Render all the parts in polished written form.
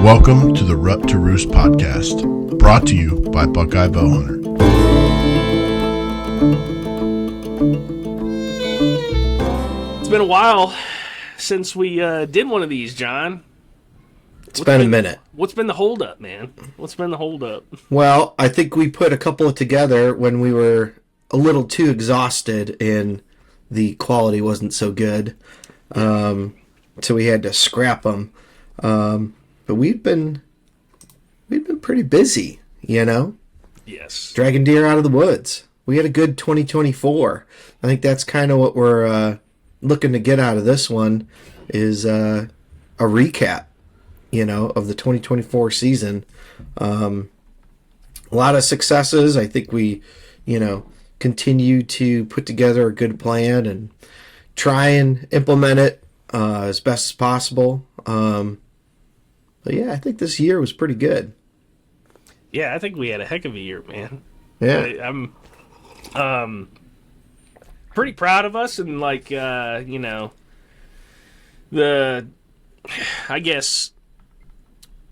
Welcome to the Roost Podcast, brought to you by Buckeye Bowhunter. It's been a while since we did one of these, John. It's been a minute. What's been the holdup, man? What's been the holdup? Well, I think we put a couple together when we were a little too exhausted and the quality wasn't so good. So we had to scrap them. But we've been pretty busy, you know? Yes. Dragging deer out of the woods. We had a good 2024. I think that's kind of what we're looking to get out of this one is a recap, you know, of the 2024 season. A lot of successes. I think we, you know, continue to put together a good plan and try and implement it as best as possible. But yeah, I think this year was pretty good. Yeah, I think we had a heck of a year, man. Yeah. I'm pretty proud of us, and like you know, I guess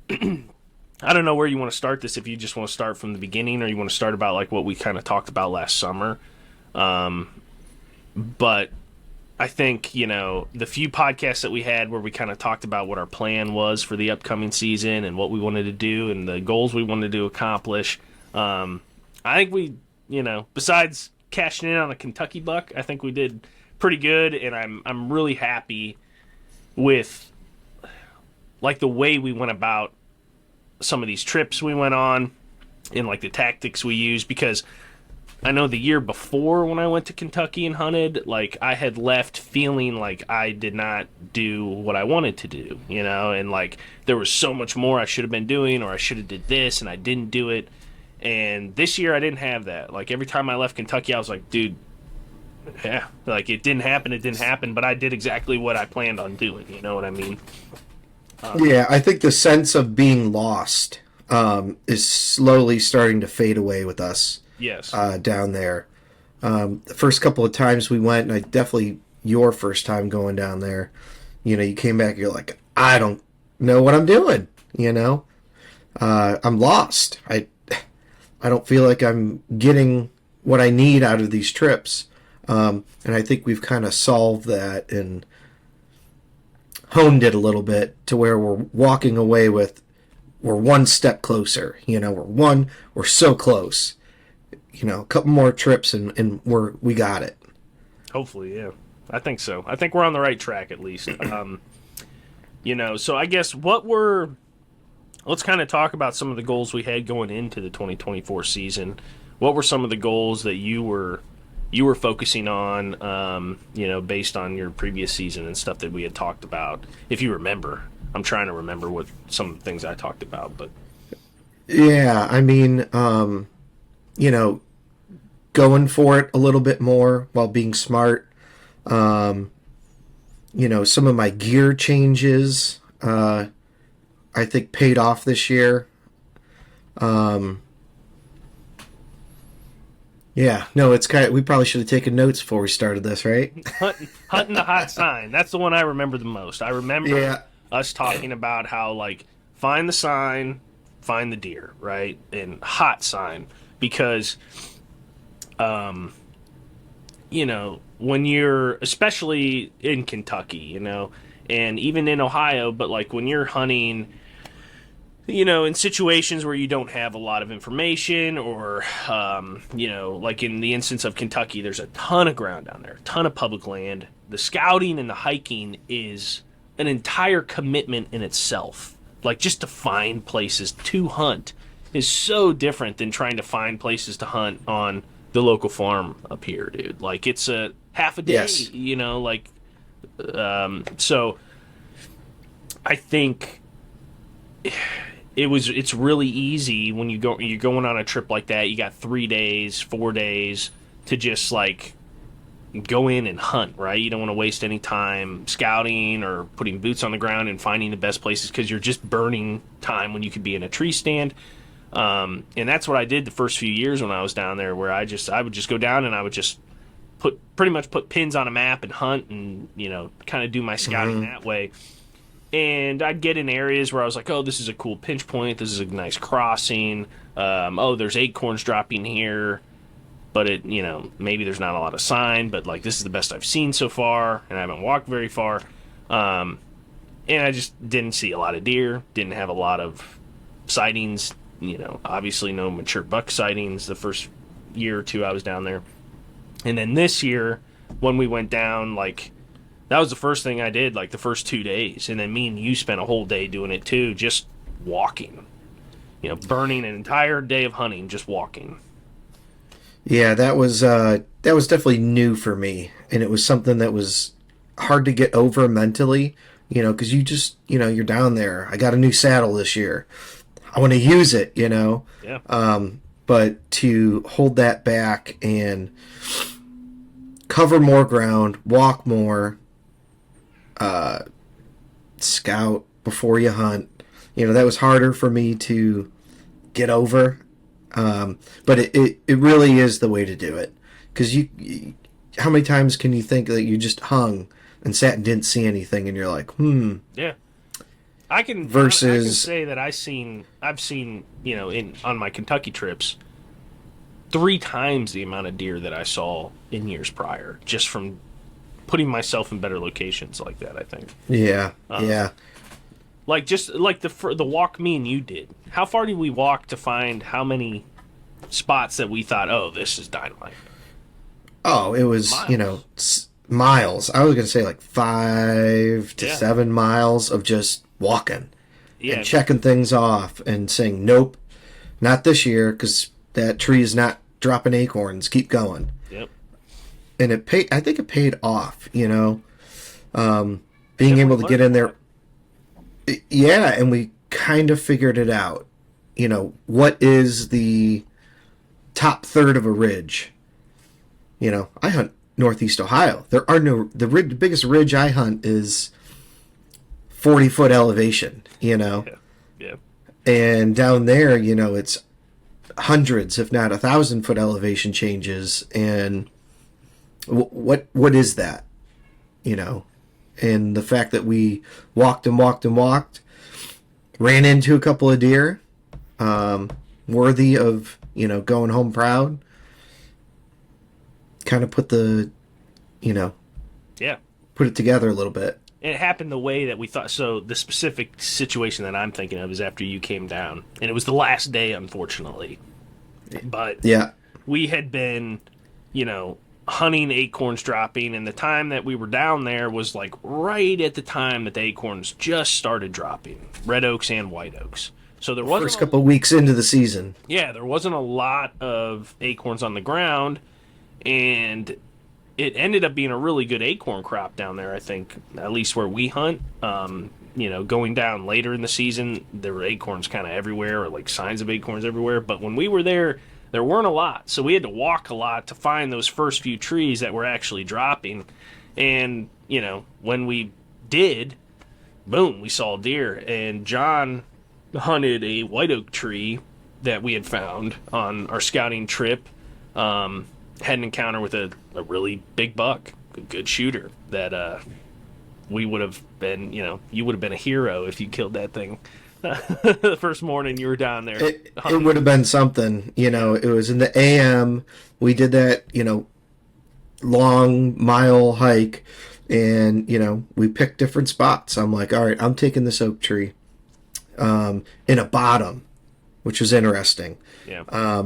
I don't know where you want to start this, if you just want to start from the beginning or you want to start about like what we kind of talked about last summer. But I think, you know, the few podcasts that we had where we kind of talked about what our plan was for the upcoming season and what we wanted to do and the goals we wanted to accomplish. I think we, you know, besides cashing in on a Kentucky buck, I think we did pretty good, and I'm really happy with like the way we went about some of these trips we went on and like the tactics we used, because I know the year before when I went to Kentucky and hunted, like I had left feeling like I did not do what I wanted to do, you know, and like there was so much more I should have been doing, or I should have did this and I didn't do it. And this year I didn't have that. Like every time I left Kentucky, I was like, dude, yeah, like it didn't happen, but I did exactly what I planned on doing. You know what I mean? Yeah, I think the sense of being lost is slowly starting to fade away with us. Yes. Down there. The first couple of times we went, and definitely your first time going down there, you know, you came back, you're like, I don't know what I'm doing, you know? I'm lost. I don't feel like I'm getting what I need out of these trips. And I think we've kind of solved that and honed it a little bit to where we're walking away with, we're one step closer, you know, we're so close. You know, a couple more trips and we got it. Hopefully, yeah. I think so. I think we're on the right track at least. You know, so I guess let's kind of talk about some of the goals we had going into the 2024 season. What were some of the goals that you were focusing on, you know, based on your previous season and stuff that we had talked about? If you remember. I'm trying to remember what some of the things I talked about, but yeah, I mean, you know, going for it a little bit more while being smart. You know, some of my gear changes, I think paid off this year. Yeah, no, it's kind of, we probably should have taken notes before we started this, right? Hunting the hot sign. That's the one I remember the most. I remember us talking about how, like, find the sign, find the deer, right? And hot sign. Because, you know, when you're, especially in Kentucky, you know, and even in Ohio, but like when you're hunting, you know, in situations where you don't have a lot of information or, you know, like in the instance of Kentucky, there's a ton of ground down there, a ton of public land. The scouting and the hiking is an entire commitment in itself. Like just to find places to hunt is so different than trying to find places to hunt on the local farm up here, dude. Like it's a half a day, yes. You know, like, so I think it's really easy when you're going on a trip like that. You got 3 days, 4 days to just like go in and hunt, right? You don't want to waste any time scouting or putting boots on the ground and finding the best places because you're just burning time when you could be in a tree stand. And that's what I did the first few years when I was down there, where I would just go down and I would just pretty much put pins on a map and hunt and, kind of do my scouting that way. And I'd get in areas where I was like, oh, this is a cool pinch point. This is a nice crossing. Oh, there's acorns dropping here. But maybe there's not a lot of sign, but like this is the best I've seen so far, and I haven't walked very far. And I just didn't see a lot of deer, didn't have a lot of sightings, obviously no mature buck sightings the first year or two I was down there. And then this year, when we went down, like, that was the first thing I did, like, the first 2 days. And then me and you spent a whole day doing it, too, just walking. Burning an entire day of hunting, just walking. Yeah, that was definitely new for me. And it was something that was hard to get over mentally, because you just, you're down there. I got a new saddle this year. I want to use it, Yeah. But to hold that back and cover more ground, walk more, scout before you hunt, that was harder for me to get over. But it really is the way to do it. Because how many times can you think that you just hung and sat and didn't see anything, and you're like, Yeah. I can say that I've seen, on my Kentucky trips, 3 times the amount of deer that I saw in years prior, just from putting myself in better locations like that, I think. Yeah, yeah. Like, just like the walk me and you did. How far did we walk to find how many spots that we thought, oh, this is dynamite? Oh, it was, miles. I was going to say like 5 to 7 miles of just walking and checking things off and saying, nope, not this year, because that tree is not dropping acorns. Keep going. Yep. And I think it paid off, being able to get in there. Yeah, and we kind of figured it out. What is the top third of a ridge? I hunt Northeast Ohio. The biggest ridge I hunt is 40-foot elevation, Yeah. And down there, it's hundreds, if not 1,000-foot elevation changes. And what is that? And the fact that we walked and walked and walked, ran into a couple of deer, worthy of, going home proud, kind of put the, put it together a little bit. And it happened the way that we thought. So the specific situation that I'm thinking of is after you came down, and it was the last day, unfortunately. But yeah, we had been, hunting acorns dropping, and the time that we were down there was like right at the time that the acorns just started dropping, red oaks and white oaks. So there wasn't first couple of weeks into the season. Yeah, there wasn't a lot of acorns on the ground, and it ended up being a really good acorn crop down there, I think, at least where we hunt. Going down later in the season, there were acorns kind of everywhere, or like signs of acorns everywhere. But when we were there weren't a lot. So we had to walk a lot to find those first few trees that were actually dropping. And, when we did, boom, we saw deer. And John hunted a white oak tree that we had found on our scouting trip. Had an encounter with a really big buck, a good shooter, that we would have been, you would have been a hero if you killed that thing. The first morning you were down there. It would have been something, it was in the AM. We did that, long mile hike, and, we picked different spots. I'm like, all right, I'm taking this oak tree in a bottom, which was interesting. Yeah.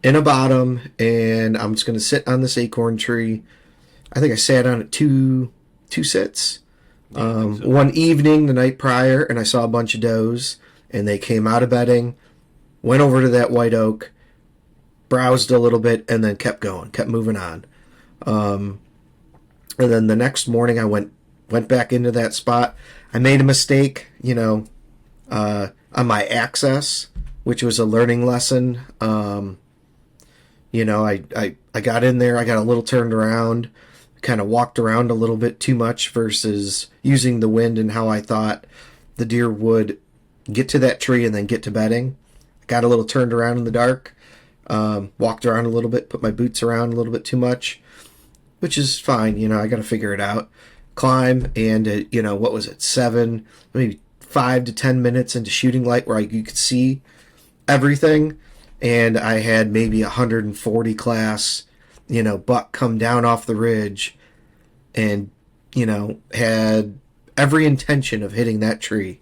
In a bottom, and I'm just going to sit on this acorn tree. I think I sat on it two sits. One evening the night prior, and I saw a bunch of does, and they came out of bedding, went over to that white oak, browsed a little bit, and then kept going, kept moving on. And then the next morning I went back into that spot. I made a mistake, on my access, which was a learning lesson. I got in there, I got a little turned around, kind of walked around a little bit too much versus using the wind and how I thought the deer would get to that tree and then get to bedding. Got a little turned around in the dark, walked around a little bit, put my boots around a little bit too much, which is fine. You know, I got to figure it out. Climb, and you know, what was it, 7, maybe 5 to 10 minutes into shooting light where you could see everything, and I had maybe 140 class, you know, buck come down off the ridge, and you know, had every intention of hitting that tree,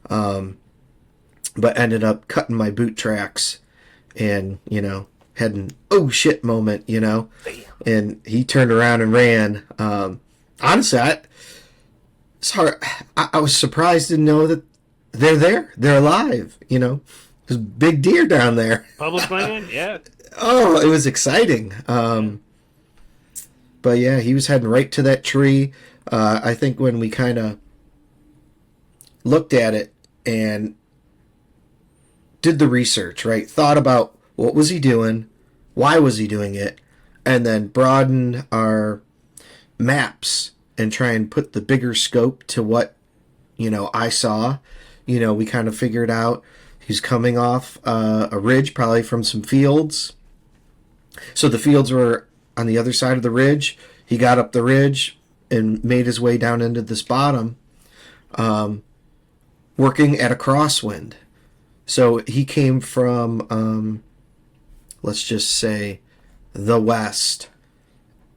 but ended up cutting my boot tracks, and you know, had an oh shit moment, you know, and he turned around and ran. Honestly, it's hard. I was surprised to know that they're there. They're alive, you know. There's big deer down there. Public land, yeah. Oh, it was exciting. But yeah, he was heading right to that tree. I think when we kind of looked at it and did the research, right, thought about what was he doing, why was he doing it, and then broaden our maps and try and put the bigger scope to what, you know, I saw. You know, we kind of figured out he's coming off a ridge, probably from some fields. So the fields were on the other side of the ridge. He got up the ridge and made his way down into this bottom, working at a crosswind. So he came from, let's just say, the west,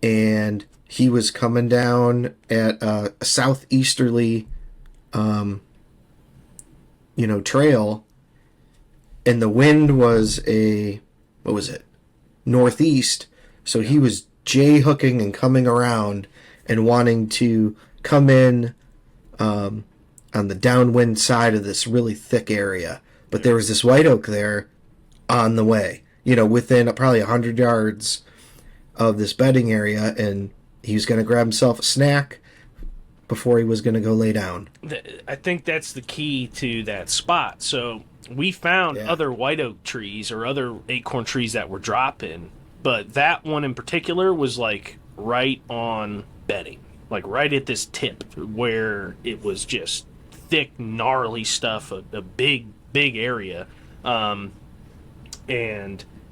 and he was coming down at a southeasterly, you know, trail, and the wind was northeast, so he was J-hooking and coming around and wanting to come in on the downwind side of this really thick area. But there was this white oak there on the way, you know, within probably 100 yards of this bedding area, and he was going to grab himself a snack before he was going to go lay down. I think that's the key to that spot. So we found other white oak trees or other acorn trees that were dropping, but that one in particular was like right on bedding, like right at this tip where it was just thick, gnarly stuff, a big area. And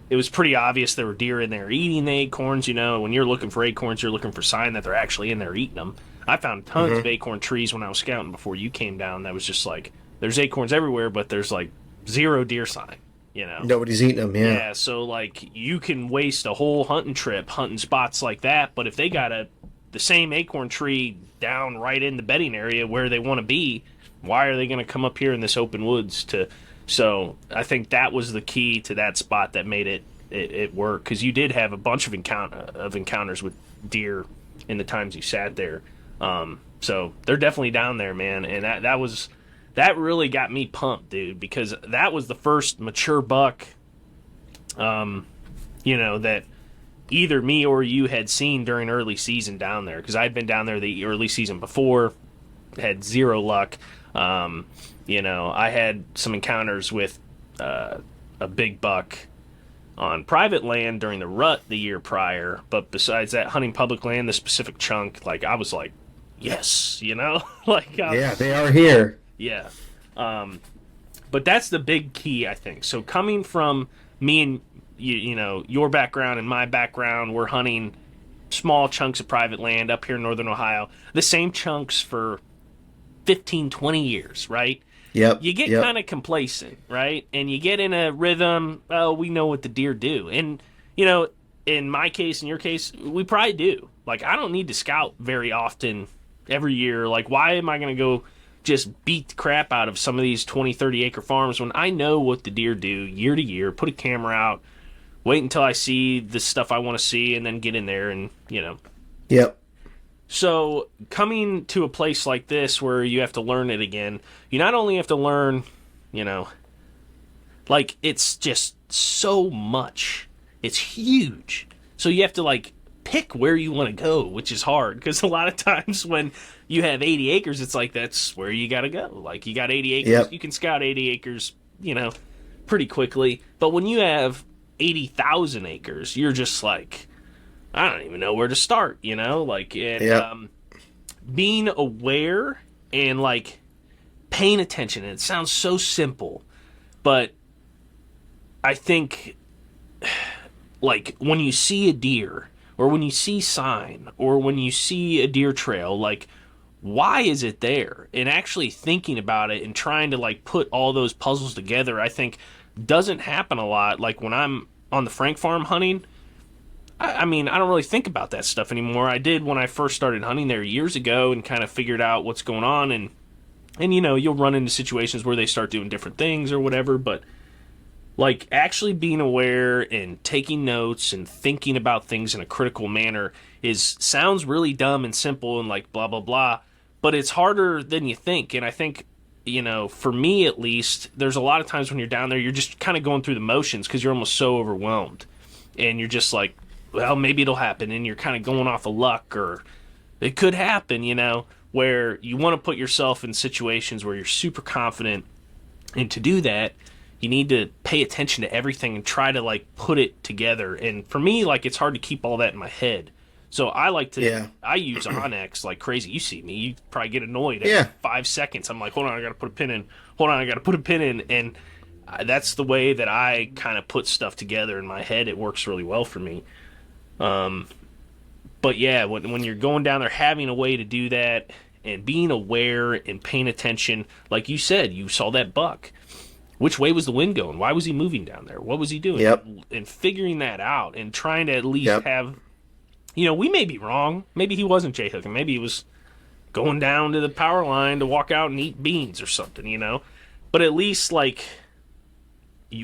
it was pretty obvious there were deer in there eating the acorns. You know, when you're looking for acorns, you're looking for sign that they're actually in there eating them. I found tons of acorn trees when I was scouting before you came down. That was just like, there's acorns everywhere, but there's like zero deer sign, you know. Nobody's eating them, yeah. Yeah, so like you can waste a whole hunting trip hunting spots like that, but if they got the same acorn tree down right in the bedding area where they want to be, why are they going to come up here in this open woods to... So I think that was the key to that spot that made it work, because you did have a bunch of encounters with deer in the times you sat there. So they're definitely down there, man, and that really got me pumped, dude, because that was the first mature buck, you know, that either me or you had seen during early season down there, because I'd been down there the early season before, had zero luck. You know, I had some encounters with a big buck on private land during the rut the year prior, but besides that, hunting public land, the specific chunk, like, I was like, yes, you know? Like, yeah, they are here. Yeah. But that's the big key, I think. So coming from me and, you know, your background and my background, we're hunting small chunks of private land up here in northern Ohio, the same chunks for 15, 20 years, right? Yep. You get kind of complacent, right? And you get in a rhythm, oh, we know what the deer do. And, you know, in my case, in your case, we probably do. Like, I don't need to scout very often every year. Like, why am I going to go just beat the crap out of some of these 20, 30 acre farms when I know what the deer do year to year, put a camera out, wait until I see the stuff I want to see, and then get in there and, you know. Yep. So coming to a place like this where you have to learn it again, you not only have to learn, you know, like, it's just so much. It's huge. So you have to, like, pick where you want to go, which is hard, because a lot of times when you have 80 acres, it's like, that's where you got to go. Like, you got 80 acres, you can scout 80 acres, you know, pretty quickly. But when you have 80,000 acres, you're just like, I don't even know where to start, you know? Like, and being aware and, like, paying attention. And it sounds so simple, but I think, like, when you see a deer, or when you see sign, or when you see a deer trail, like, why is it there? And actually thinking about it and trying to like put all those puzzles together, I think doesn't happen a lot. Like when I'm on the Frank farm hunting, I mean, I don't really think about that stuff anymore. I did when I first started hunting there years ago and kind of figured out what's going on. And you know, you'll run into situations where they start doing different things or whatever, but like actually being aware and taking notes and thinking about things in a critical manner sounds really dumb and simple and like blah blah blah, but it's harder than you think. And I think, you know, for me at least, there's a lot of times when you're down there, you're just kind of going through the motions because you're almost so overwhelmed, and you're just like, well, maybe it'll happen, and you're kind of going off of luck, or it could happen, you know, where you want to put yourself in situations where you're super confident. And to do that, you need to pay attention to everything and try to like put it together. And for me, like, it's hard to keep all that in my head. So I like to, I use Onyx like crazy. You see me, you probably get annoyed at 5 seconds. I'm like, hold on, I got to put a pin in. Hold on, I got to put a pin in. And that's the way that I kind of put stuff together in my head. It works really well for me. But yeah, when you're going down there, having a way to do that and being aware and paying attention, like you said, you saw that buck. Which way was the wind going? Why was he moving down there? What was he doing? And figuring that out and trying to at least have, you know, we may be wrong. Maybe he wasn't J-hooking. Maybe he was going down to the power line to walk out and eat beans or something, you know? But at least, like,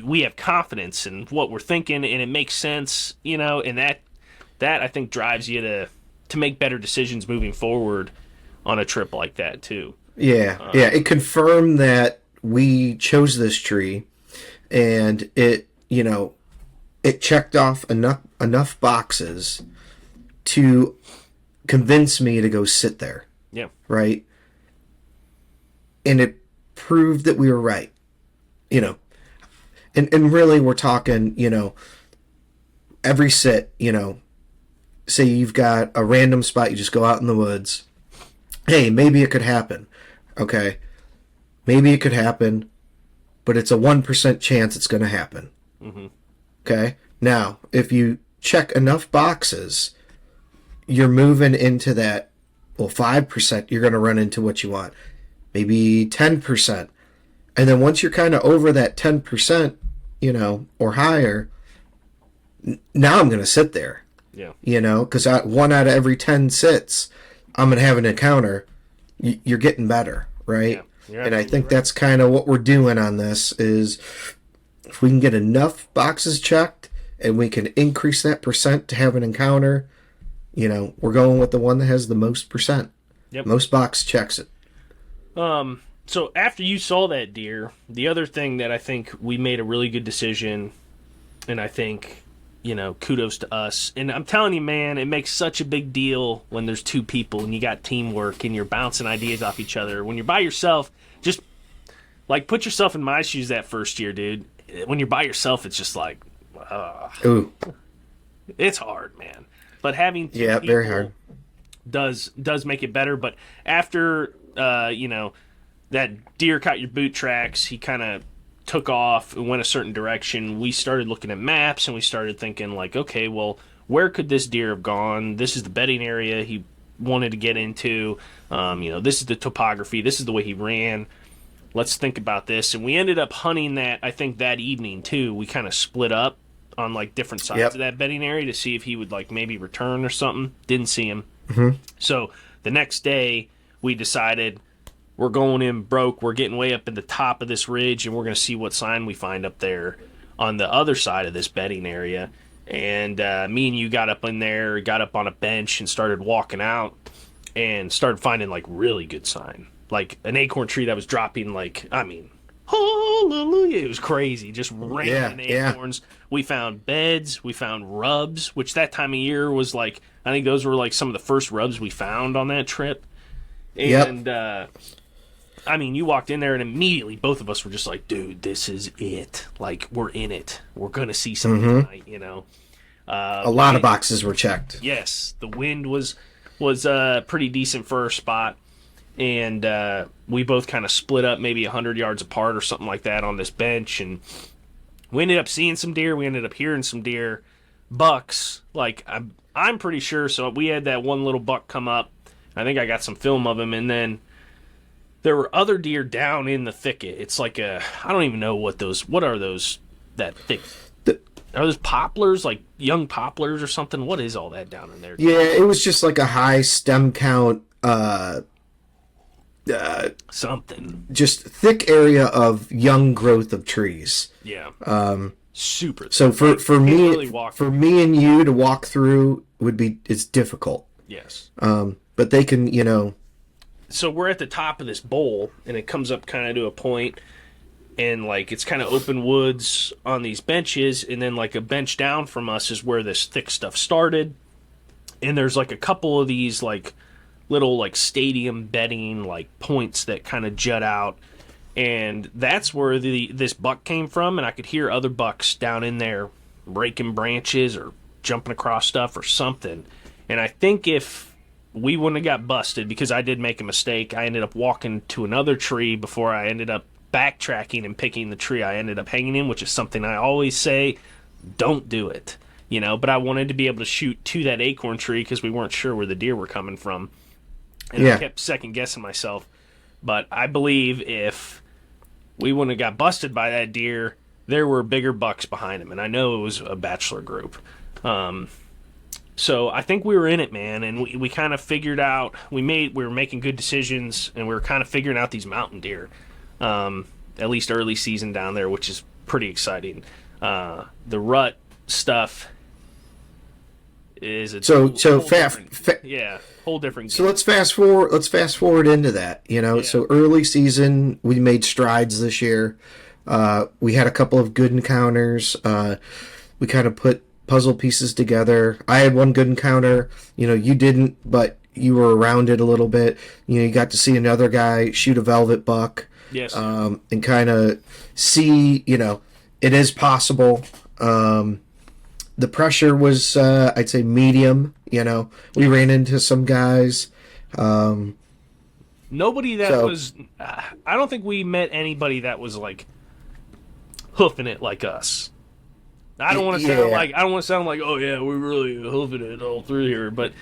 we have confidence in what we're thinking, and it makes sense, you know, and that I think drives you to make better decisions moving forward on a trip like that too. Yeah, it confirmed that we chose this tree, and it, you know, it checked off enough boxes to convince me to go sit there. Yeah. Right? And it proved that we were right. You know. And really we're talking, you know, every sit, you know, say you've got a random spot, you just go out in the woods. Hey, maybe it could happen. Okay. Maybe it could happen, but it's a 1% chance it's going to happen. Mm-hmm. Okay. Now, if you check enough boxes, you're moving into that, well, 5%, you're going to run into what you want. Maybe 10%. And then once you're kind of over that 10%, you know, or higher, now I'm going to sit there. Yeah. You know, because 1 out of every 10 sits, I'm going to have an encounter. You're getting better, right? Yeah, and I think that's kind of what we're doing on this is if we can get enough boxes checked and we can increase that percent to have an encounter, you know, we're going with the one that has the most percent. Yep. Most box checks it. So after you saw that deer, the other thing that I think we made a really good decision, and I think, you know, kudos to us. And I'm telling you, man, it makes such a big deal when there's two people and you got teamwork and you're bouncing ideas off each other. When you're by yourself, just, like, put yourself in my shoes that first year, dude. When you're by yourself, it's just like, ooh. It's hard, man. But having two people very hard. does make it better. But after, you know, that deer caught your boot tracks, he kind of took off and went a certain direction. We started looking at maps and we started thinking like, okay, well, where could this deer have gone? This is the bedding area he wanted to get into. You know, this is the topography. This is the way he ran. Let's think about this. And we ended up hunting that, I think, that evening too. We kind of split up on like different sides of that bedding area to see if he would like maybe return or something. Didn't see him. Mm-hmm. So the next day we decided we're going in broke. We're getting way up at the top of this ridge, and we're going to see what sign we find up there on the other side of this bedding area. And me and you got up in there, got up on a bench, and started walking out, and started finding, like, really good sign. Like, an acorn tree that was dropping, like, I mean, hallelujah. It was crazy. Just raining acorns. Yeah. We found beds. We found rubs, which that time of year was, like, I think those were, like, some of the first rubs we found on that trip. And, I mean, you walked in there and immediately both of us were just like, dude, this is it. Like, we're in it. We're going to see something tonight, you know. A lot of boxes were checked. Yes. The wind was pretty decent for our spot. And we both kind of split up maybe 100 yards apart or something like that on this bench. And we ended up seeing some deer. We ended up hearing some deer. Bucks. Like, I'm pretty sure. So we had that one little buck come up. I think I got some film of him, and then there were other deer down in the thicket. It's like I don't even know what are those, that thick, are those poplars, like young poplars or something? What is all that down in there? Yeah, it was just like a high stem count, something. just thick area of young growth of trees. Yeah. Super. So for me, really for me and you to walk through it's difficult. Yes. But they can, you know. So we're at the top of this bowl, and it comes up kind of to a point, and like it's kind of open woods on these benches, and then like a bench down from us is where this thick stuff started, and there's like a couple of these like little like stadium bedding like points that kind of jut out, and that's where this buck came from, and I could hear other bucks down in there breaking branches or jumping across stuff or something. And I think if we wouldn't have got busted, because I did make a mistake, I ended up walking to another tree before I ended up backtracking and picking the tree I ended up hanging in, which is something I always say, don't do it, you know. But I wanted to be able to shoot to that acorn tree because we weren't sure where the deer were coming from, and I kept second guessing myself. But I believe if we wouldn't have got busted by that deer, there were bigger bucks behind him, and I know it was a bachelor group. So I think we were in it, man, and we kind of figured out, we were making good decisions, and we were kind of figuring out these mountain deer, at least early season down there, which is pretty exciting. The rut stuff is a whole different. So let's fast forward into that. You know, So early season, we made strides this year. We had a couple of good encounters. We kind of put puzzle pieces together. I had one good encounter. You know, you didn't, but you were around it a little bit. You know, you got to see another guy shoot a velvet buck. Yes. And kind of see, you know, it is possible. The pressure was, I'd say, medium. You know, we ran into some guys. Nobody that was. I don't think we met anybody that was like hoofing it like us. I don't want to sound like, oh yeah, we're really hoofing it all through here. But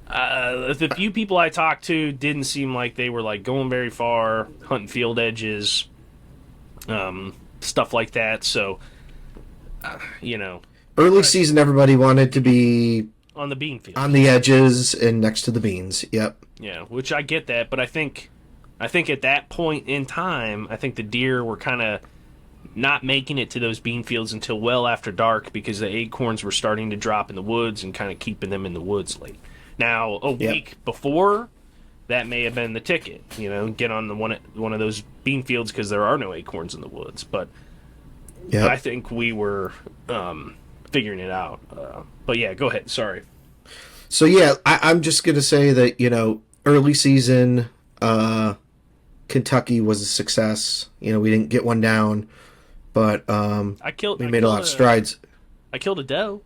the few people I talked to didn't seem like they were like going very far, hunting field edges, stuff like that. So, you know, early season, everybody wanted to be on the bean field, on the edges and next to the beans. Yep. Yeah, which I get that, but I think at that point in time, I think the deer were kind of not making it to those bean fields until well after dark, because the acorns were starting to drop in the woods and kind of keeping them in the woods late. Now, a week before, that may have been the ticket, you know, get on the one of those bean fields because there are no acorns in the woods. But I think we were figuring it out. But yeah, go ahead. Sorry. So yeah, I'm just gonna say that, you know, early season, Kentucky was a success. You know, we didn't get one down, but we made a lot of strides. I killed a doe.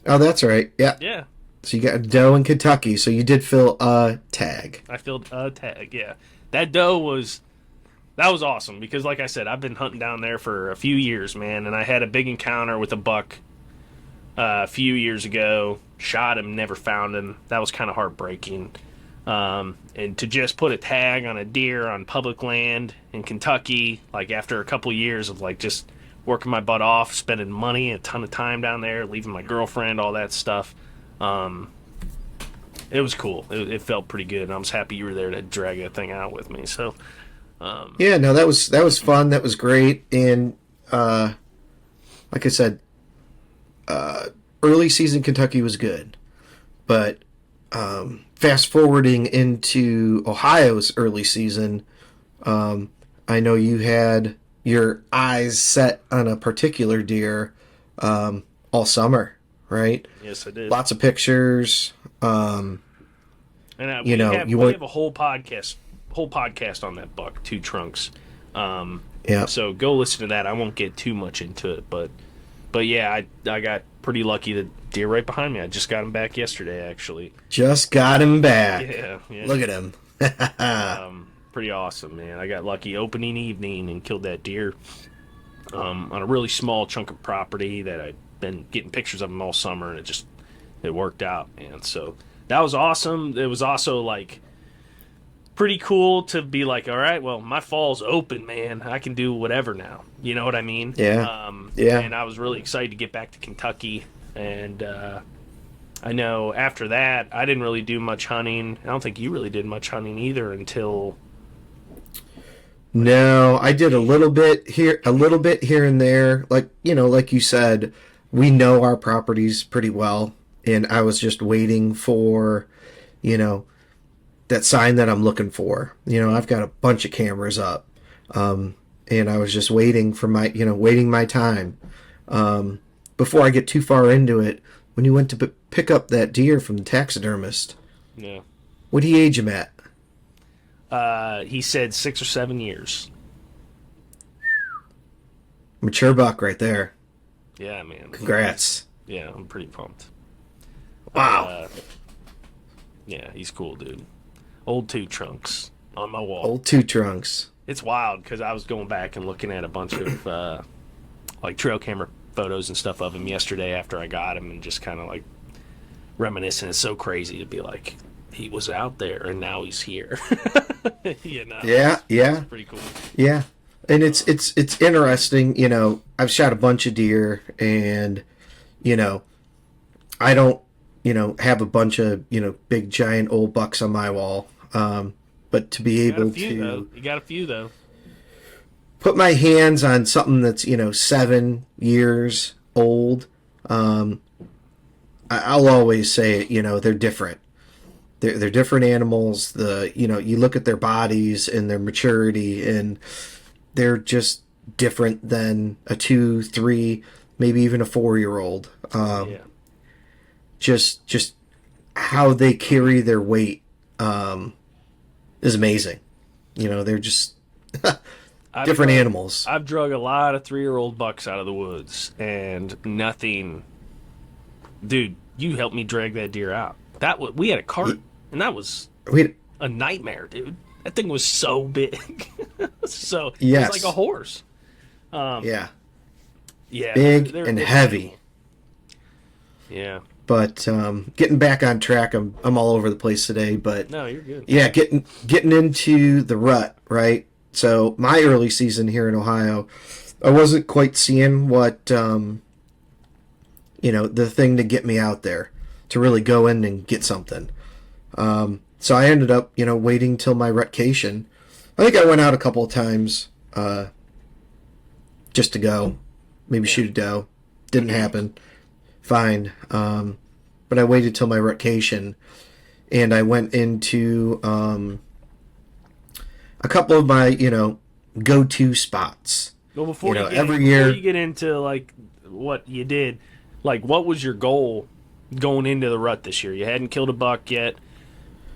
Oh, that's right. Yeah. Yeah. So you got a doe in Kentucky. So you did fill a tag. I filled a tag. Yeah. That doe was awesome because, like I said, I've been hunting down there for a few years, man, and I had a big encounter with a buck a few years ago. Shot him, never found him. That was kind of heartbreaking. And to just put a tag on a deer on public land in Kentucky, like after a couple years of like just working my butt off, spending money, a ton of time down there, leaving my girlfriend, all that stuff. It was cool. It felt pretty good, and I was happy you were there to drag that thing out with me. So, yeah, no, that was fun. That was great, and like I said, early season Kentucky was good, but fast forwarding into Ohio's early season, I know you had your eyes set on a particular deer all summer, right? Yes, I did. Lots of pictures. And we have a whole podcast on that buck, Two Trunks. Yeah. So go listen to that. I won't get too much into it, but yeah, I got pretty lucky. The deer right behind me, I just got him back yesterday, actually. Just got him back. Yeah. Look at him. Pretty awesome, man. I got lucky opening evening and killed that deer on a really small chunk of property that I'd been getting pictures of him all summer, and it it worked out, man. So that was awesome. It was also like pretty cool to be like, all right, well, my fall's open, man. I can do whatever now. You know what I mean? Yeah. And I was really excited to get back to Kentucky. And I know after that, I didn't really do much hunting. I don't think you really did much hunting either until... No, I did a little bit here and there. Like, like you said, we know our properties pretty well. And I was just waiting for, that sign that I'm looking for. I've got a bunch of cameras up. And I was just waiting for waiting my time. Before I get too far into it, when you went to pick up that deer from the taxidermist, yeah, what did he age him at? He said 6 or 7 years. Mature buck right there. Yeah, man. Congrats. Yeah, I'm pretty pumped. Wow. Yeah, he's cool, dude. Old two trunks on my wall. Old two trunks. It's wild because I was going back and looking at a bunch of like trail camera photos and stuff of him yesterday after I got him, and just kind of like reminiscing. It's so crazy to be like, he was out there and now he's here. Yeah. It's pretty cool. Yeah. And it's interesting, I've shot a bunch of deer, and I don't have a bunch of big giant old bucks on my wall, but to be able to you got a few though, put my hands on something that's 7 years old, I'll always say they're different. They're different animals. You look at their bodies and their maturity, and they're just different than a 2, 3, maybe even a 4-year-old. Just how they carry their weight is amazing. They're just different animals. I've drug a lot of 3-year-old bucks out of the woods, and nothing. Dude, you helped me drag that deer out. We had a cart, and that was a nightmare, dude. That thing was so big. It was like a horse. Yeah, big and heavy. Yeah. But getting back on track, I'm all over the place today. But no, you're good. Yeah, getting into the rut, right? So my early season here in Ohio, I wasn't quite seeing what the thing to get me out there to really go in and get something. So I ended up waiting till my rutcation. I think I went out a couple of times just to go, maybe shoot a doe. Didn't happen. Fine. But I waited till my rutcation, and I went into a couple of my go-to spots. Well, before you get into like what you did, like what was your goal going into the rut this year? You hadn't killed a buck yet.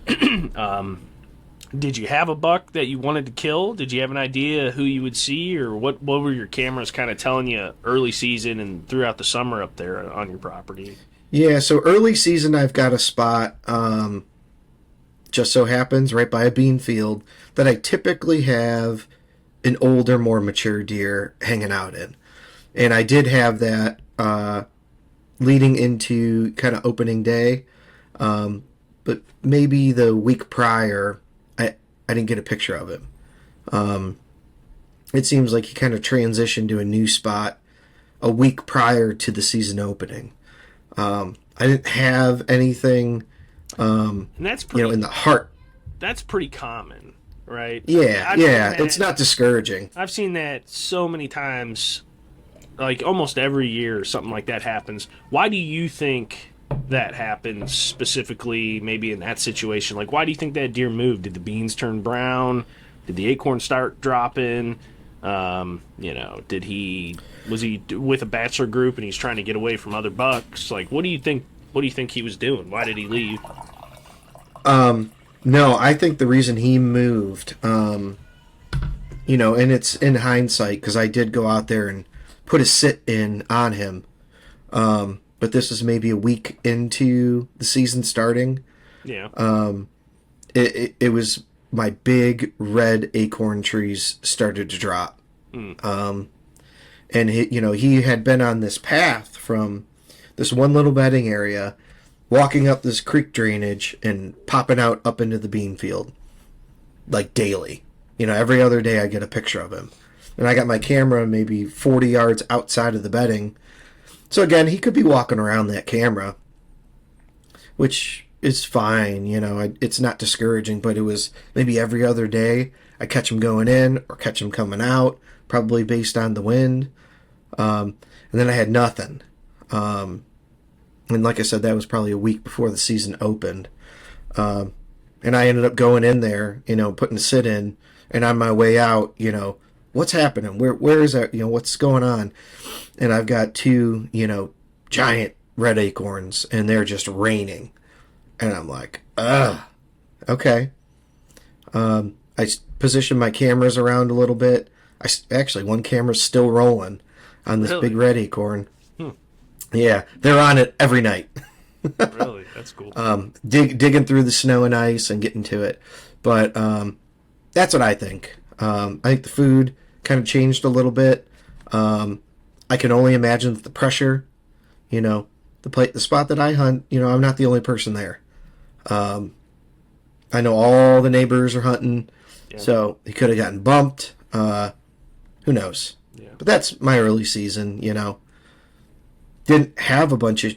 Did you have a buck that you wanted to kill? Did you have an idea who you would see, or what were your cameras kind of telling you early season and throughout the summer up there on your property? Yeah, so early season I've got a spot, just so happens right by a bean field, that I typically have an older, more mature deer hanging out in. And I did have that leading into kind of opening day, but maybe the week prior I didn't get a picture of him. It seems like he kind of transitioned to a new spot a week prior to the season opening. I didn't have anything, and that's pretty, in the heart. That's pretty common, right? Yeah, it's not discouraging. I've seen that so many times, like almost every year something like that happens. Why do you think that happens specifically, maybe in that situation? Like, why do you think that deer moved? Did the beans turn brown? Did the acorns start dropping? Was he with a bachelor group and he's trying to get away from other bucks? Like, what do you think he was doing? Why did he leave? No, I think the reason he moved, and it's in hindsight, because I did go out there and put a sit in on him. But this was maybe a week into the season starting. Yeah. It was my big red acorn trees started to drop. And he had been on this path from this one little bedding area, walking up this creek drainage and popping out up into the bean field, like daily. Every other day I get a picture of him. And I got my camera maybe 40 yards outside of the bedding. So again, he could be walking around that camera, which is fine. It's not discouraging, but it was maybe every other day I catch him going in or catch him coming out, probably based on the wind. And then I had nothing. And like I said, that was probably a week before the season opened. And I ended up going in there, putting a sit in, and on my way out, what's happening? Where is that? What's going on? And I've got two, giant red acorns, and they're just raining. And I'm like, okay. I positioned my cameras around a little bit. Actually, one camera's still rolling on this big red acorn. Yeah, they're on it every night. Really? That's cool. Digging through the snow and ice and getting to it. But that's what I think. I think the food kind of changed a little bit. I can only imagine that the pressure, the spot that I hunt, I'm not the only person there. I know all the neighbors are hunting, so he could have gotten bumped. Who knows? Yeah. But that's my early season, Didn't have a bunch of,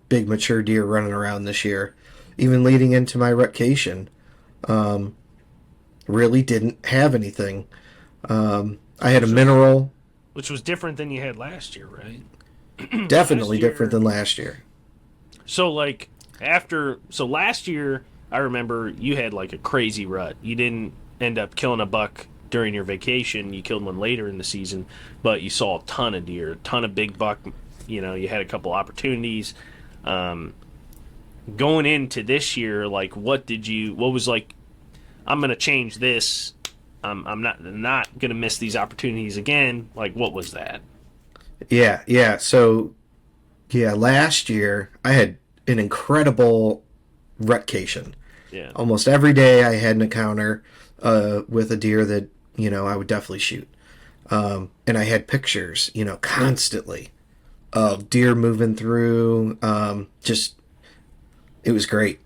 big mature deer running around this year. Even leading into my rutcation, really didn't have anything. I had a mineral. Which was different than you had last year, right? Definitely different than last year. So, last year, I remember you had, a crazy rut. You didn't end up killing a buck during your vacation. You killed one later in the season, but you saw a ton of deer, a ton of big buck. You had a couple opportunities. Going into this year, what was I'm going to change this. I'm not going to miss these opportunities again. What was that? Yeah. So, last year I had an incredible rutcation. Yeah. Almost every day I had an encounter with a deer that, I would definitely shoot. And I had pictures, constantly of deer moving through. It was great.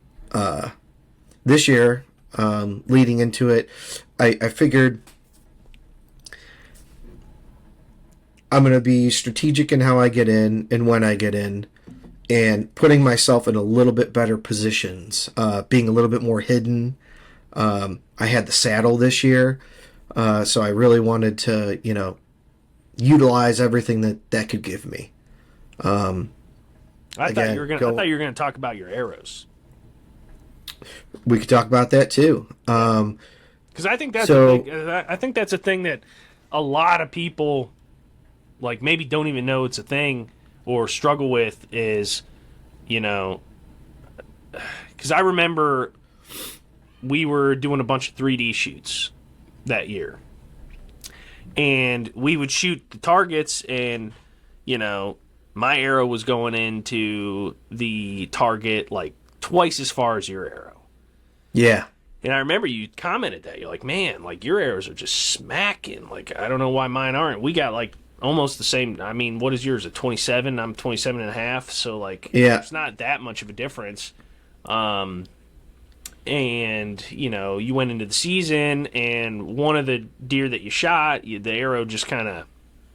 This year, leading into it, I figured I'm going to be strategic in how I get in and when I get in, and putting myself in a little bit better positions, being a little bit more hidden. I had the saddle this year, so I really wanted to, utilize everything that could give me. I thought you were going to talk about your arrows. We could talk about that too. Because I think that's a thing that a lot of people maybe don't even know it's a thing or struggle with is, because I remember we were doing a bunch of 3D shoots that year, and we would shoot the targets, and my arrow was going into the target twice as far as your arrow. Yeah. And I remember you commented that. You're like, man, your arrows are just smacking. I don't know why mine aren't. We got almost the same. I mean, what is yours? A 27? I'm 27 and a half. So it's not that much of a difference. And you went into the season, and one of the deer that you shot, the arrow just kind of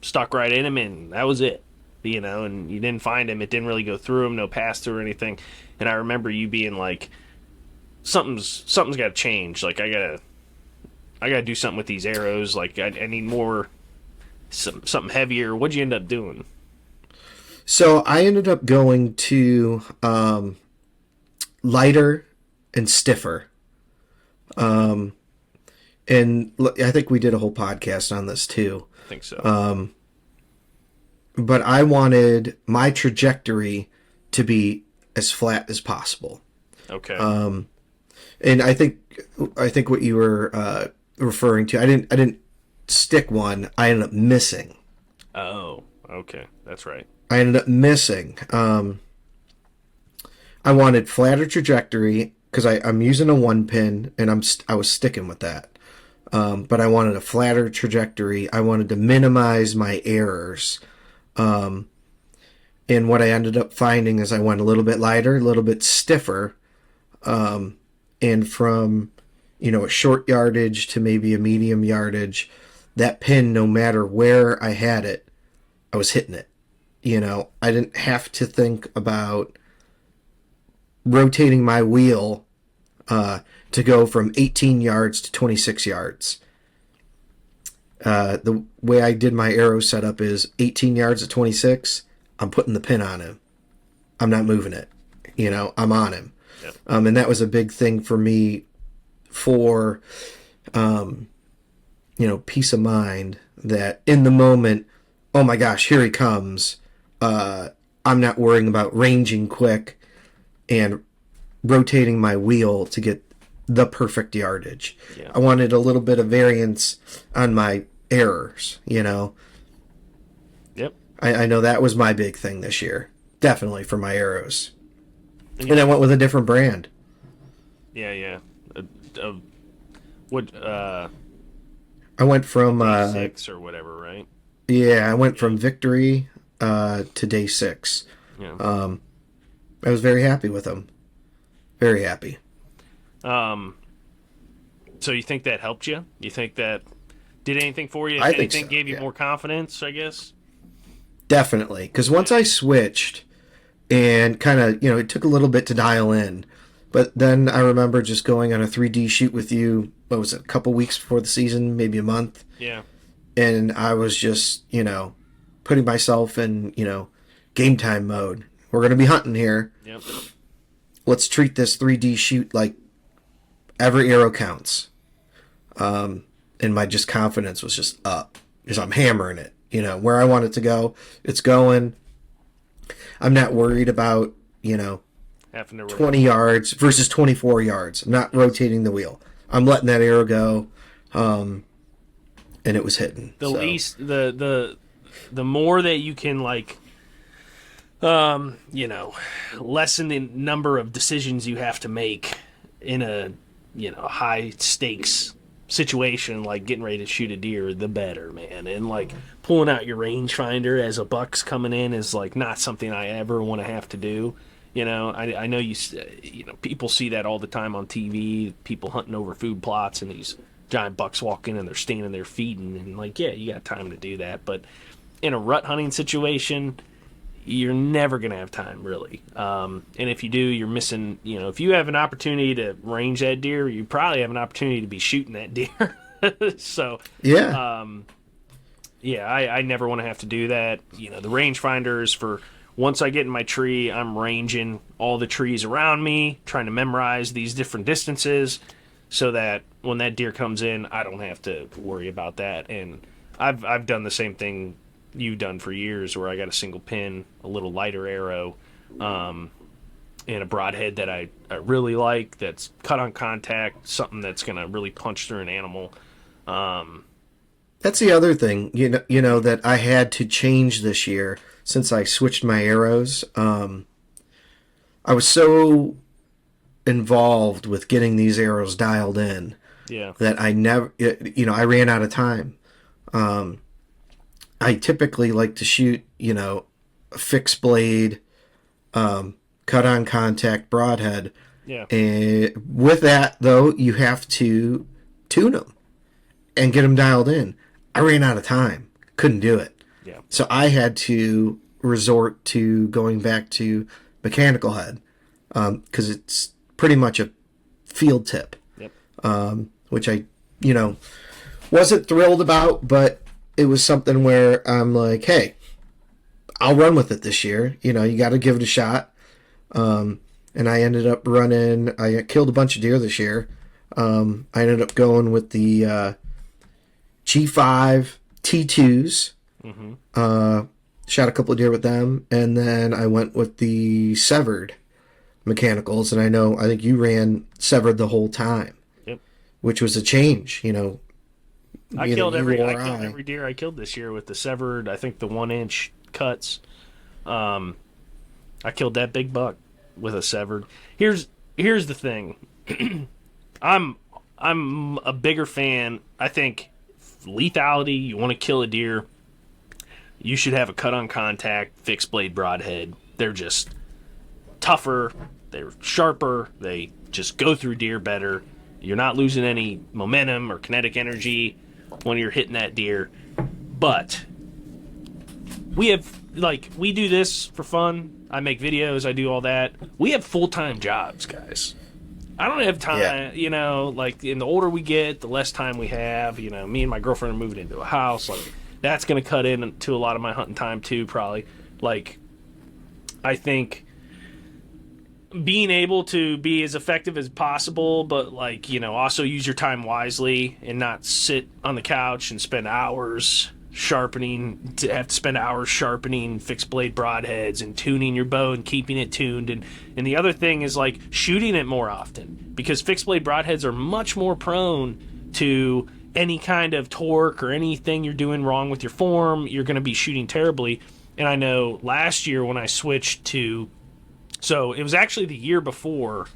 stuck right in him, and that was it. And you didn't find him. It didn't really go through him, no pass through or anything. And I remember you being like, something's got to change. I gotta do something with these arrows. I need more, something heavier. What'd you end up doing? So I ended up going to lighter and stiffer. And I think we did a whole podcast on this too. I think so. But I wanted my trajectory to be as flat as possible. Okay. And I think what you were referring to, I didn't stick one. I ended up missing. Oh, okay, that's right. I ended up missing. I wanted flatter trajectory because I'm using a 1-pin, and I was sticking with that. But I wanted a flatter trajectory. I wanted to minimize my errors. And what I ended up finding is I went a little bit lighter, a little bit stiffer, and from, a short yardage to maybe a medium yardage, that pin, no matter where I had it, I was hitting it. I didn't have to think about rotating my wheel to go from 18 yards to 26 yards. The way I did my arrow setup is 18 yards to 26, I'm putting the pin on him. I'm not moving it. I'm on him. Yep. And that was a big thing for me for, peace of mind that in the moment, oh my gosh, here he comes. I'm not worrying about ranging quick and rotating my wheel to get the perfect yardage. Yeah. I wanted a little bit of variance on my errors, Yep. I know that was my big thing this year. Definitely for my arrows. And I went with a different brand. Yeah. What? I went from 6 or whatever, right? Yeah, I went from Victory to Day 6. Yeah. I was very happy with them. Very happy. So you think that helped you? You think that did anything for you? I anything think so, gave you more confidence, I guess? Definitely. Because once I switched and kind of, it took a little bit to dial in. But then I remember just going on a 3D shoot with you, what was it, a couple weeks before the season, maybe a month. Yeah. And I was just, putting myself in, game time mode. We're going to be hunting here. Yep. Let's treat this 3D shoot like every arrow counts. And my just confidence was just up because I'm hammering it. Where I want it to go, it's going. I'm not worried about, having to 20 yards versus 24 yards. I'm not rotating the wheel. I'm letting that arrow go. And it was hitting. The more that you can lessen the number of decisions you have to make in a, high stakes situation like getting ready to shoot a deer, the better, man. And pulling out your rangefinder as a buck's coming in is not something I ever want to have to do. I know people see that all the time on TV, people hunting over food plots and these giant bucks walk in and they're standing there feeding and yeah, you got time to do that. But in a rut hunting situation, you're never going to have time, really. And if you do, you're missing, if you have an opportunity to range that deer, you probably have an opportunity to be shooting that deer. So, yeah. I never want to have to do that. The rangefinder is for once I get in my tree, I'm ranging all the trees around me, trying to memorize these different distances so that when that deer comes in, I don't have to worry about that. And I've done the same thing you've done for years where I got a single pin, a little lighter arrow, and a broadhead that I really like that's cut on contact, something that's going to really punch through an animal. That's the other thing, that I had to change this year since I switched my arrows. I was so involved with getting these arrows dialed in that I never, I ran out of time. I typically like to shoot, a fixed blade, cut on contact broadhead. Yeah. And with that, though, you have to tune them and get them dialed in. I ran out of time. Couldn't do it. Yeah. So I had to resort to going back to mechanical head because it's pretty much a field tip. Yep. Which I, wasn't thrilled about, but it was something where I'm like, hey, I'll run with it this year. You got to give it a shot. And I ended up I killed a bunch of deer this year. I ended up going with the G5 T2s. Mm-hmm. Shot a couple of deer with them. And then I went with the severed mechanicals. And I think you ran severed the whole time. Yep. Which was a change, I killed every deer I killed this year with the severed, I think the 1-inch cuts. I killed that big buck with a severed. Here's the thing. I'm a bigger fan. I think lethality, you want to kill a deer, you should have a cut on contact fixed blade broadhead. They're just tougher, they're sharper, they just go through deer better. You're not losing any momentum or kinetic energy when you're hitting that deer. But we do this for fun. I make videos, I do all that. We have full-time jobs, guys. I don't have time, like, and the older we get, the less time we have. Me and my girlfriend are moving into a house. Like, that's going to cut into a lot of my hunting time, too, probably. Like, I think being able to be as effective as possible, but, like, also use your time wisely and not sit on the couch and spend hours sharpening fixed blade broadheads and tuning your bow and keeping it tuned. And the other thing is, like, shooting it more often, because fixed blade broadheads are much more prone to any kind of torque or anything you're doing wrong with your form. You're going to be shooting terribly. And I know last year when I switched to, so it was actually the year before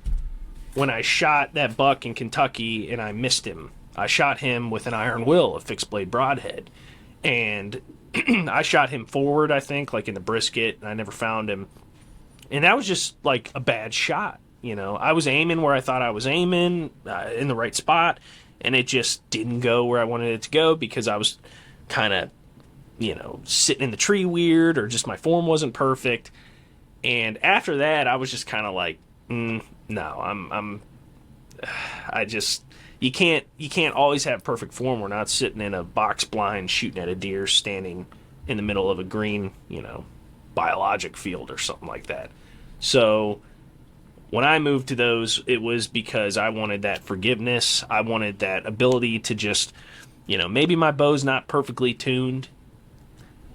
when I shot that buck in Kentucky and I missed him. I shot him with an iron will, a fixed blade broadhead. And I shot him forward, I think, like in the brisket, and I never found him. And that was just like a bad shot. I was aiming where I thought I was aiming, in the right spot, and it just didn't go where I wanted it to go because I was kind of, sitting in the tree weird, or just my form wasn't perfect. And after that, I was just kind of like, no, You can't always have perfect form. We're not sitting in a box blind shooting at a deer standing in the middle of a green, biologic field or something like that. So when I moved to those, it was because I wanted that forgiveness. I wanted that ability to just, maybe my bow's not perfectly tuned.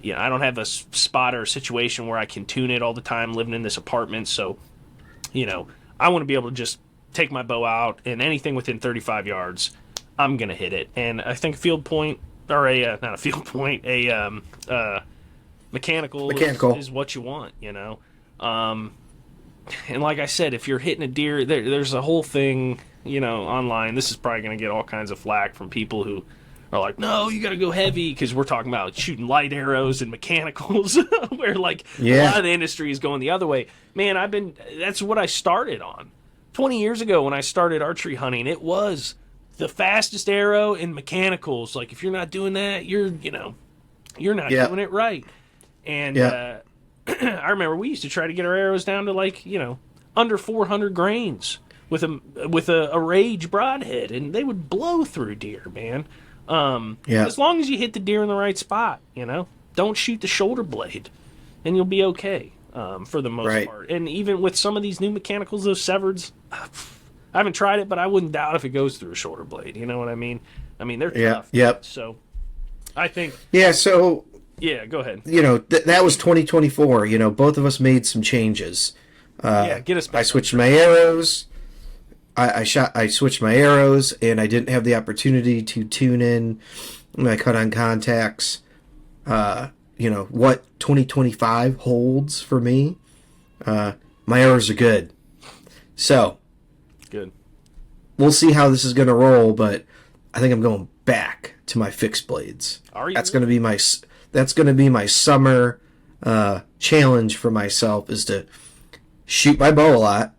I don't have a spot or a situation where I can tune it all the time living in this apartment. So, I want to be able to just take my bow out, and anything within 35 yards, I'm going to hit it. And I think a field point, or not a field point, mechanical. Is what you want, And like I said, if you're hitting a deer, there's a whole thing, online. This is probably going to get all kinds of flack from people who are like, no, you got to go heavy, because we're talking about shooting light arrows and mechanicals, where, like, a lot of the industry is going the other way. Man, that's what I started on. 20 years ago when I started archery hunting, it was the fastest arrow in mechanicals. Like, if you're not doing that, you're not doing it right. And I remember we used to try to get our arrows down to, like, under 400 grains with a rage broadhead, and they would blow through deer, man. As long as you hit the deer in the right spot, don't shoot the shoulder blade, and you'll be okay. For the most part. And even with some of these new mechanicals, those severeds, I haven't tried it, but I wouldn't doubt if it goes through a shoulder blade. You know what I mean? They're tough. Yep. So I think... Yeah, so... Yeah, go ahead. That was 2024. Both of us made some changes. Get us back. I switched my arrows. I switched my arrows, and I didn't have the opportunity to tune in my cut-on contacts. What 2025 holds for me. My arrows are good. So, good. We'll see how this is going to roll, but I think I'm going back to my fixed blades. Are you? That's going to be my summer challenge for myself, is to shoot my bow a lot,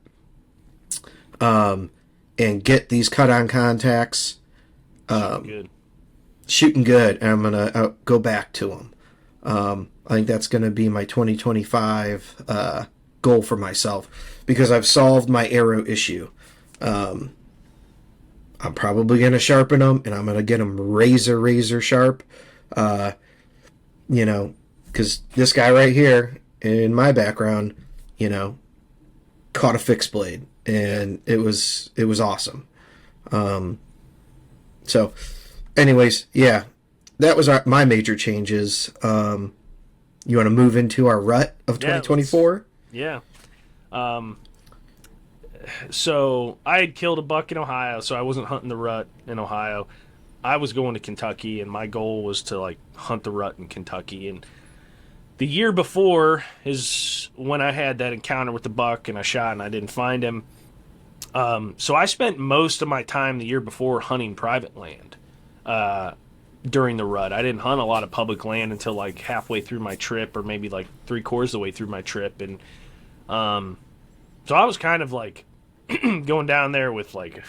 and get these cut-on contacts shooting good, and I'm going to go back to them. I think that's going to be my 2025 goal for myself, because I've solved my arrow issue. I'm probably going to sharpen them, and I'm going to get them razor sharp. Because this guy right here in my background, caught a fixed blade, and it was awesome. So, anyways, yeah. That was my major changes. You want to move into our rut of 2024? Yeah. So I had killed a buck in Ohio, so I wasn't hunting the rut in Ohio. I was going to Kentucky, and my goal was to, like, hunt the rut in Kentucky. And the year before is when I had that encounter with the buck, and I shot, and I didn't find him. So I spent most of my time the year before hunting private land. during the rut. I didn't hunt a lot of public land until like halfway through my trip, or maybe like 3/4 of the way through my trip, and so I was kind of like going down there with like,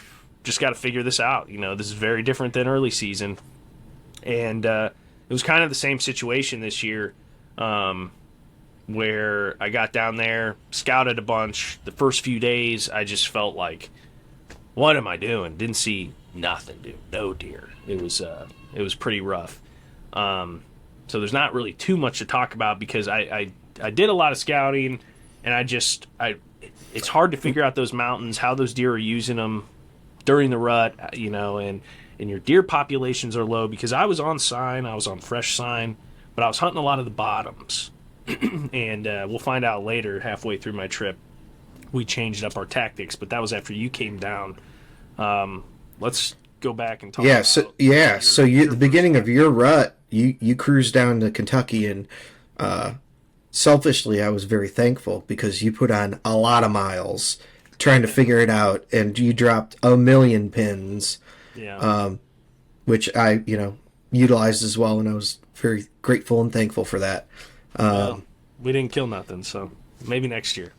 just got to figure this out. This is very different than early season, and it was kind of the same situation this year, where I got down there, scouted a bunch. The first few days, I just felt like, what am I doing? Didn't see nothing, dude. No deer. It was pretty rough. So there's not really too much to talk about because I did a lot of scouting, and it's hard to figure out those mountains, how those deer are using them during the rut, and your deer populations are low because I was on sign, I was on fresh sign, but I was hunting a lot of the bottoms. And we'll find out later, halfway through my trip, we changed up our tactics, but that was after you came down. Let's go back and talk about... So the beginning of your rut, you cruised down to Kentucky, and selfishly, I was very thankful because you put on a lot of miles trying to figure it out, and you dropped a million pins, which I, utilized as well, and I was very grateful and thankful for that. Well, we didn't kill nothing, so maybe next year.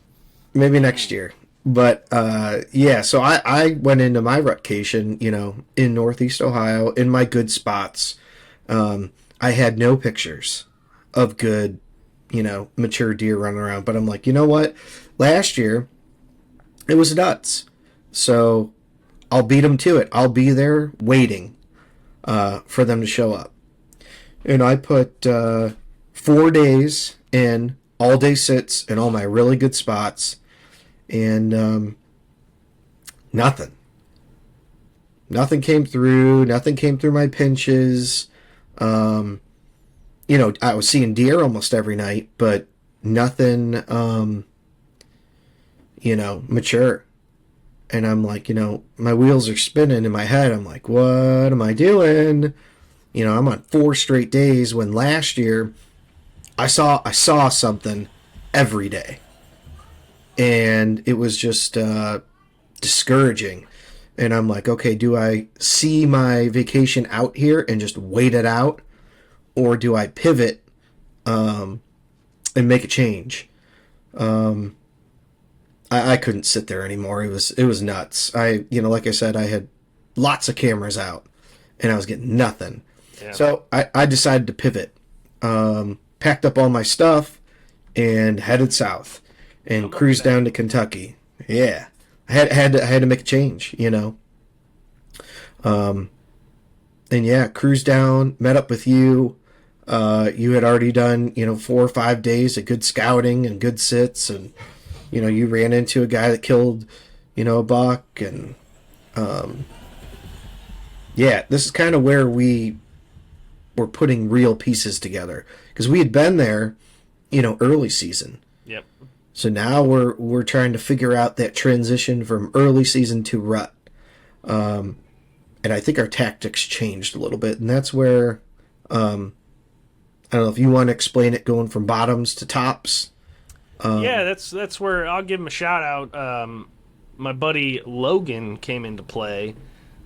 But, so I went into my rutcation, in Northeast Ohio, in my good spots. I had no pictures of good, mature deer running around. But I'm like, you know what? Last year, it was nuts. So I'll beat them to it. I'll be there waiting for them to show up. And I put 4 days in, all day sits in all my really good spots. And nothing came through. Nothing came through my pinches. I was seeing deer almost every night, but nothing, mature. And I'm like, my wheels are spinning in my head. I'm like, what am I doing? I'm on 4 straight days when last year I saw something every day. And it was just discouraging. And I'm like, okay, do I see my vacation out here and just wait it out? Or do I pivot and make a change? I couldn't sit there anymore. It was nuts. Like I said, I had lots of cameras out, and I was getting nothing. Yeah. So I decided to pivot. Packed up all my stuff and headed south. And cruised down to Kentucky. Yeah, I had to make a change, And cruised down, met up with you. You had already done, 4 or 5 days of good scouting and good sits, and you ran into a guy that killed, a buck, and this is kind of where we were putting real pieces together because we had been there, early season. Yep. So now we're trying to figure out that transition from early season to rut. And I think our tactics changed a little bit. And that's where, I don't know if you want to explain it going from bottoms to tops. That's where I'll give him a shout out. My buddy Logan came into play.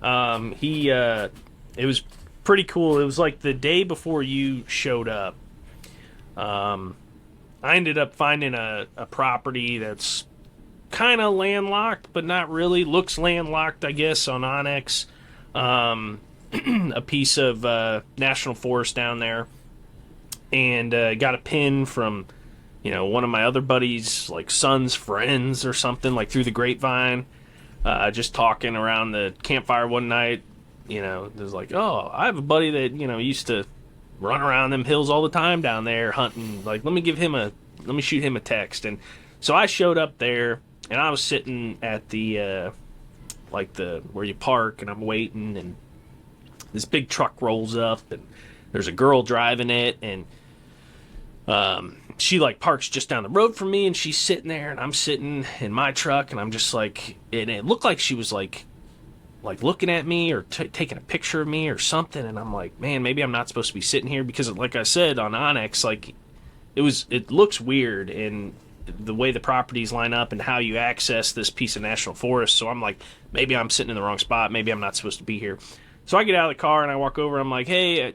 It was pretty cool. It was like the day before you showed up. I ended up finding a property that's kind of landlocked, but not really. Looks landlocked, I guess, on Onyx. A piece of national forest down there. And got a pin from, one of my other buddies, like son's friends or something, like through the grapevine. Just talking around the campfire one night. There's like, oh, I have a buddy that, used to run around them hills all the time down there hunting. Like, let me shoot him a text. And so I showed up there, and I was sitting at the where you park, and I'm waiting, and this big truck rolls up, and there's a girl driving it, and she like parks just down the road from me, and she's sitting there, and I'm sitting in my truck, and I'm just like, and it looked like she was like looking at me or taking a picture of me or something, and I'm like, man, maybe I'm not supposed to be sitting here because, like I said, on Onyx, like it looks weird in the way the properties line up and how you access this piece of national forest. So I'm like, maybe I'm sitting in the wrong spot, maybe I'm not supposed to be here. So I get out of the car and I walk over. I'm like, hey,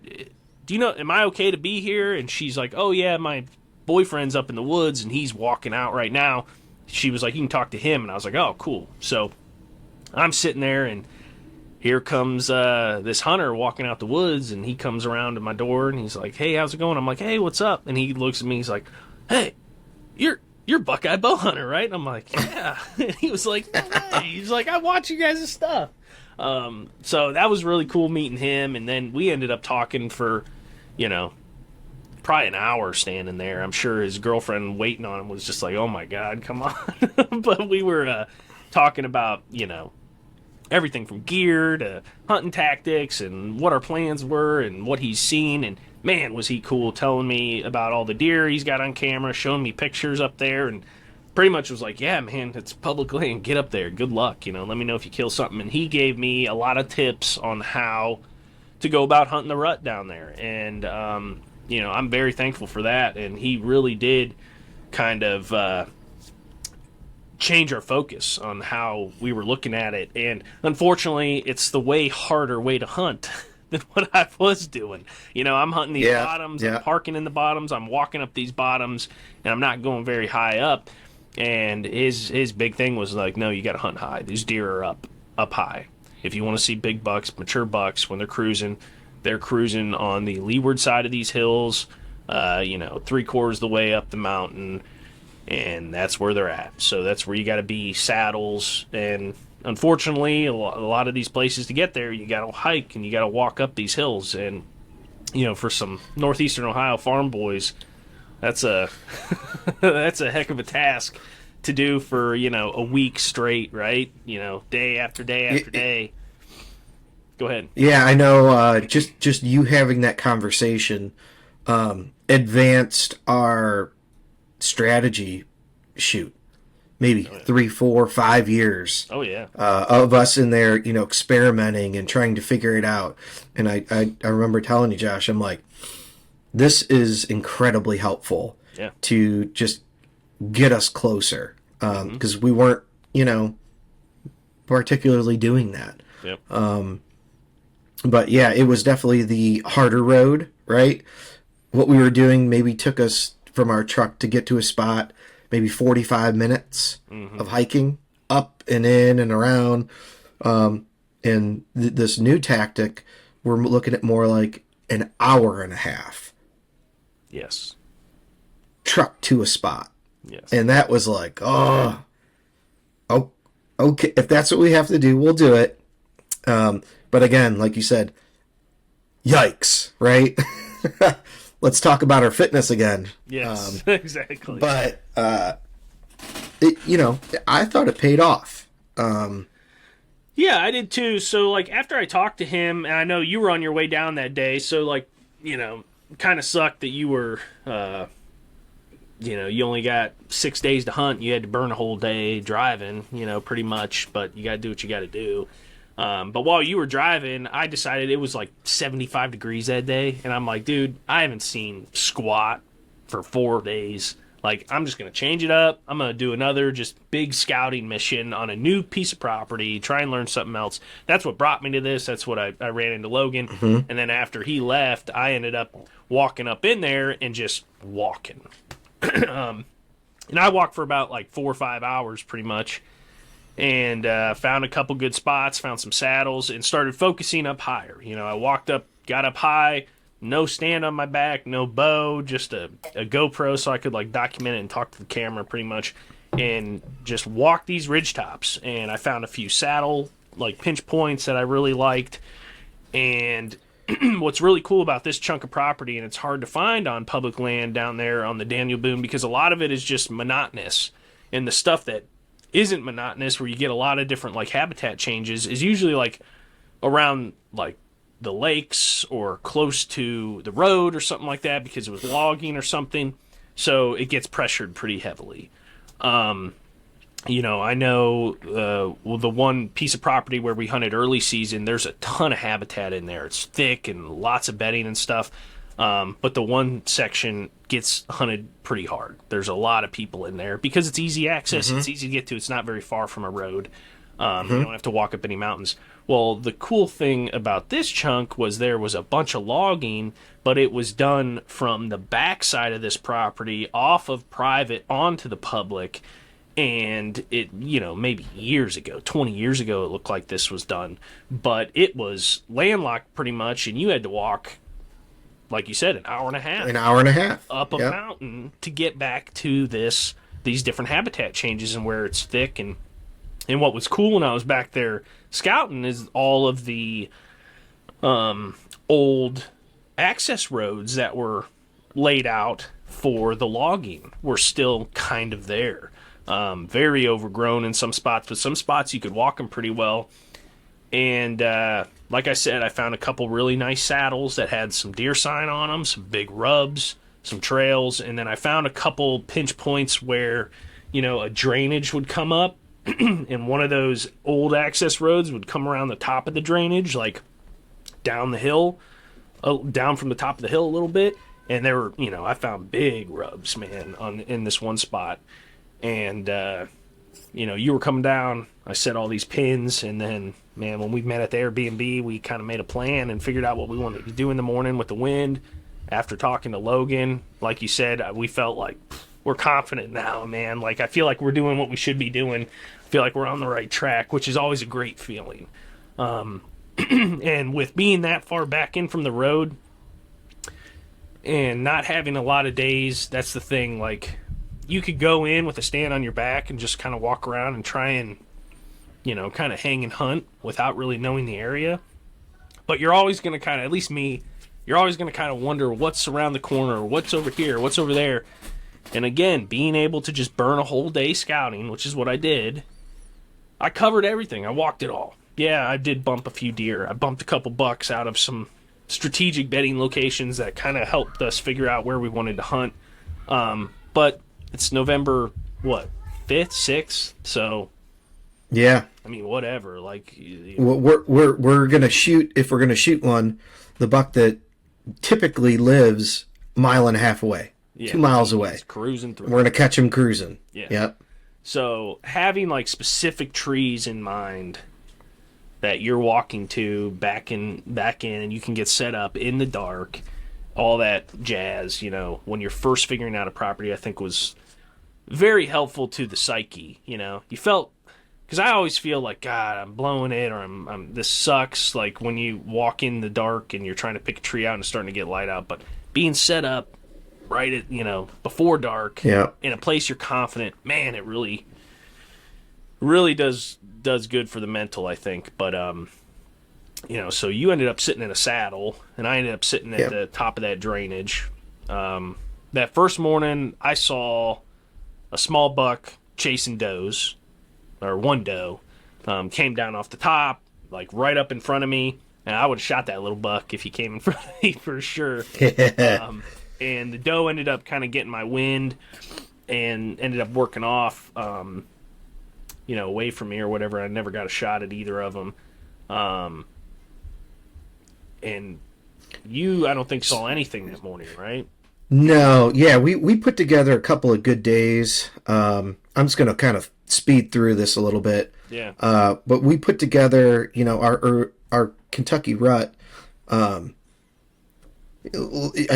do you know, am I okay to be here? And she's like, oh, yeah, my boyfriend's up in the woods and he's walking out right now. She was like, you can talk to him. And I was like, oh, cool. So I'm sitting there, and here comes this hunter walking out the woods, and he comes around to my door, and he's like, hey, how's it going? I'm like, hey, what's up? And he looks at me, he's like, hey, you're Buckeye bow hunter, right? And I'm like, yeah. And he was like, no way. He's like, I watch you guys' stuff. So that was really cool meeting him, and then we ended up talking for, probably an hour standing there. I'm sure his girlfriend waiting on him was just like, oh my God, come on. But we were talking about, everything from gear to hunting tactics and what our plans were and what he's seen. And man, was he cool, telling me about all the deer he's got on camera, showing me pictures up there, and pretty much was like, yeah, man, it's public land, get up there, good luck, let me know if you kill something. And he gave me a lot of tips on how to go about hunting the rut down there. And I'm very thankful for that. And he really did kind of change our focus on how we were looking at it. And unfortunately, it's the way harder way to hunt than what I was doing. I'm hunting these bottoms, I'm parking in the bottoms, I'm walking up these bottoms, and I'm not going very high up. And his big thing was like, no, you got to hunt high. These deer are up high. If you want to see big bucks, mature bucks, when they're cruising on the leeward side of these hills, 3/4 the way up the mountain, and that's where they're at. So that's where you got to be, saddles. And unfortunately, a lot of these places to get there, you got to hike and you got to walk up these hills. And for some northeastern Ohio farm boys, that's a that's a heck of a task to do for a week straight, right? Day after day after day. Go ahead. Yeah, I know. Just you having that conversation advanced our strategy. Shoot, maybe 3, 4, 5 years. Oh yeah. Of us in there, experimenting and trying to figure it out. And I remember telling you, Josh, I'm like, this is incredibly helpful. Yeah. To just get us closer, because we weren't, particularly doing that. Yep. But yeah, it was definitely the harder road, right? What we were doing maybe took us from our truck to get to a spot, maybe 45 minutes of hiking up and in and around. And this new tactic, we're looking at more like an hour and a half. Yes. Truck to a spot. Yes. And that was like, okay, if that's what we have to do, we'll do it. But again, like you said, yikes, right? Let's talk about our fitness again. Yes, exactly. But, I thought it paid off. Yeah, I did too. So, after I talked to him, and I know you were on your way down that day, so, kind of sucked that you were, you only got 6 days to hunt. You had to burn a whole day driving, pretty much, but you got to do what you got to do. But while you were driving, I decided it was 75 degrees that day, and I'm like, dude, I haven't seen squat for 4 days. I'm just going to change it up. I'm going to do another just big scouting mission on a new piece of property, try and learn something else. That's what brought me to this. That's what I ran into Logan. And then after he left, I ended up walking up in there and just walking. And I walked for about 4 or 5 hours pretty much. And found a couple good spots, found some saddles, and started focusing up higher. I walked up, got up high, no stand on my back, no bow, just a GoPro so I could document it and talk to the camera pretty much, and just walk these ridge tops. And I found a few saddle pinch points that I really liked. And what's really cool about this chunk of property, and it's hard to find on public land down there on the Daniel Boone, because a lot of it is just monotonous, and the stuff that isn't monotonous, where you get a lot of different habitat changes, is usually around the lakes or close to the road or something like that, because it was logging or something, so it gets pressured pretty heavily. I know the one piece of property where we hunted early season, there's a ton of habitat in there. It's thick and lots of bedding and stuff. But the one section gets hunted pretty hard. There's a lot of people in there because it's easy access. It's easy to get to. It's not very far from a road. You don't have to walk up any mountains. Well, the cool thing about this chunk was there was a bunch of logging, but it was done from the back side of this property off of private onto the public. And it, maybe years ago, 20 years ago, it looked like this was done. But it was landlocked pretty much, and you had to walk, like you said, an hour and a half. An hour and a half. Up a mountain to get back to these different habitat changes and where it's thick. And what was cool when I was back there scouting is all of the old access roads that were laid out for the logging were still kind of there. Very overgrown in some spots, but some spots you could walk them pretty well. And like I said, I found a couple really nice saddles that had some deer sign on them, some big rubs, some trails, and then I found a couple pinch points where, a drainage would come up, and one of those old access roads would come around the top of the drainage, like down the hill, down from the top of the hill a little bit, and there were, I found big rubs, man, in this one spot. And, you were coming down, I set all these pins, and then, man, when we met at the Airbnb, we kind of made a plan and figured out what we wanted to do in the morning with the wind. After talking to Logan, like you said, we felt like we're confident now, man. Like, I feel like we're doing what we should be doing. I feel like we're on the right track, which is always a great feeling. And with being that far back in from the road and not having a lot of days, that's the thing, like, you could go in with a stand on your back and just kind of walk around and try and, kind of hang and hunt without really knowing the area. But you're always going to kind of, at least me, you're always going to kind of wonder what's around the corner, what's over here, what's over there. And again, being able to just burn a whole day scouting, which is what I did, I covered everything. I walked it all. Yeah, I did bump a few deer. I bumped a couple bucks out of some strategic bedding locations that kind of helped us figure out where we wanted to hunt. But it's November, 5th, 6th, so yeah. I mean, whatever. Like, we're gonna shoot, if we're gonna shoot one, the buck that typically lives a mile and a half away, 2 miles away, cruising through. We're gonna catch him cruising. Yeah. Yep. So having like specific trees in mind that you're walking to back in, and you can get set up in the dark, all that jazz, when you're first figuring out a property, I think was very helpful to the psyche. You felt, because I always feel like, God, I'm blowing it, or I'm this sucks. Like when you walk in the dark and you're trying to pick a tree out and it's starting to get light out, but being set up right at before dark, in a place you're confident, man, it really does good for the mental, I think. But so you ended up sitting in a saddle, and I ended up sitting at the top of that drainage. That first morning, I saw a small buck chasing does, or one doe, came down off the top, like right up in front of me, and I would have shot that little buck if he came in front of me for sure. And the doe ended up kind of getting my wind and ended up working off, away from me or whatever. I never got a shot at either of them. And you, I don't think, saw anything that morning, right? No, yeah, we put together a couple of good days. I'm just going to kind of speed through this a little bit. Yeah. But we put together, our Kentucky rut. I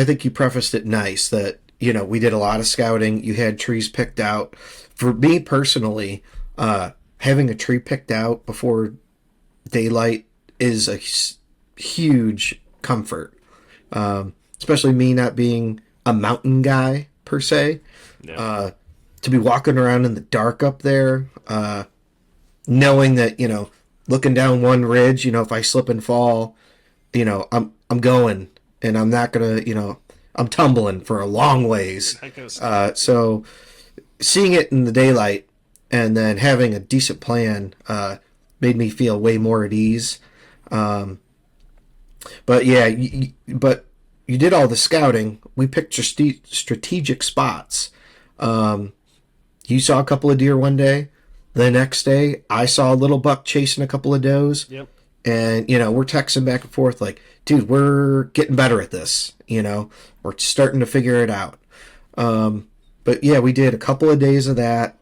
think you prefaced it nice that, we did a lot of scouting. You had trees picked out. For me personally, having a tree picked out before daylight is a huge comfort. Especially me not being a mountain guy per se. Yeah. To be walking around in the dark up there, knowing that, looking down one ridge, if I slip and fall, I'm going, and I'm not gonna, I'm tumbling for a long ways. So seeing it in the daylight and then having a decent plan made me feel way more at ease. But yeah, but you did all the scouting. We picked strategic spots. You saw a couple of deer one day. The next day, I saw a little buck chasing a couple of does. Yep. And, we're texting back and forth like, dude, we're getting better at this. We're starting to figure it out. But yeah, we did a couple of days of that.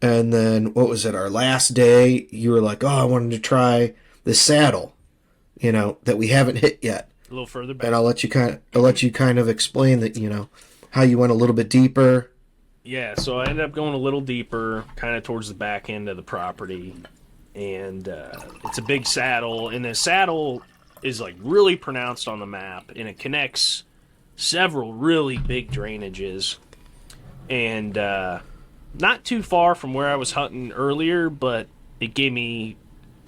And then, what was it, our last day, you were like, oh, I wanted to try this saddle, that we haven't hit yet. A little further back. And I'll let you kind of explain that, how you went a little bit deeper. Yeah, so I ended up going a little deeper, kind of towards the back end of the property. And it's a big saddle, and the saddle is like really pronounced on the map, and it connects several really big drainages. And not too far from where I was hunting earlier, but it gave me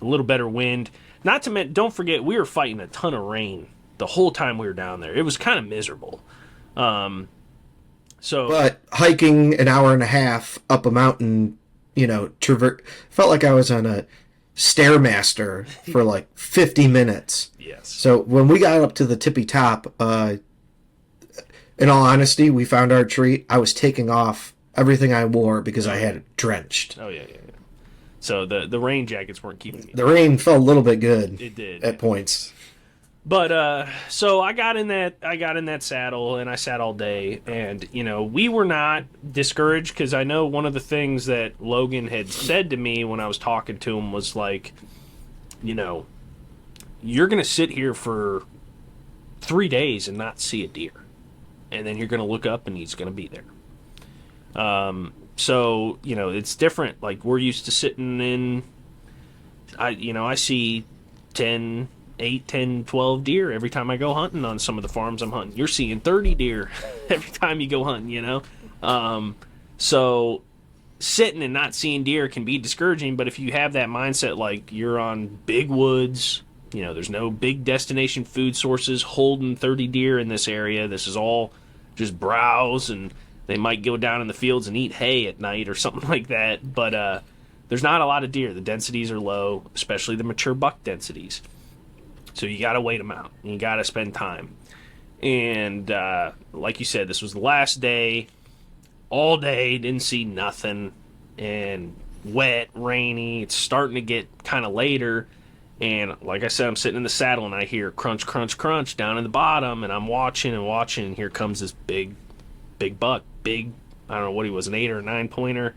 a little better wind. Not to mention, don't forget, we were fighting a ton of rain the whole time we were down there. It was kind of miserable. But hiking an hour and a half up a mountain, felt like I was on a Stairmaster for like 50 minutes. Yes. So when we got up to the tippy top, in all honesty, we found our treat. I was taking off everything I wore because I had it drenched. Oh, yeah. So the rain jackets weren't keeping me. The rain felt a little bit good. It did. At points. But so I got in that saddle, and I sat all day, and we were not discouraged, because I know one of the things that Logan had said to me when I was talking to him was like, you're gonna sit here for 3 days and not see a deer, and then you're gonna look up and he's gonna be there. So it's different. Like, we're used to sitting in. I see 8, 10, 12 deer every time I go hunting on some of the farms I'm hunting. You're seeing 30 deer every time you go hunting, So sitting and not seeing deer can be discouraging, but if you have that mindset, like you're on big woods, there's no big destination food sources holding 30 deer in this area. This is all just browse, and they might go down in the fields and eat hay at night or something like that. But there's not a lot of deer. The densities are low, especially the mature buck densities. So you got to wait them out. You got to spend time. And like you said, this was the last day. All day, didn't see nothing. And wet, rainy. It's starting to get kind of later. And like I said, I'm sitting in the saddle, and I hear crunch, crunch, crunch down in the bottom. And I'm watching and watching. And here comes this big buck. Big, I don't know what he was, an 8 or a 9 pointer.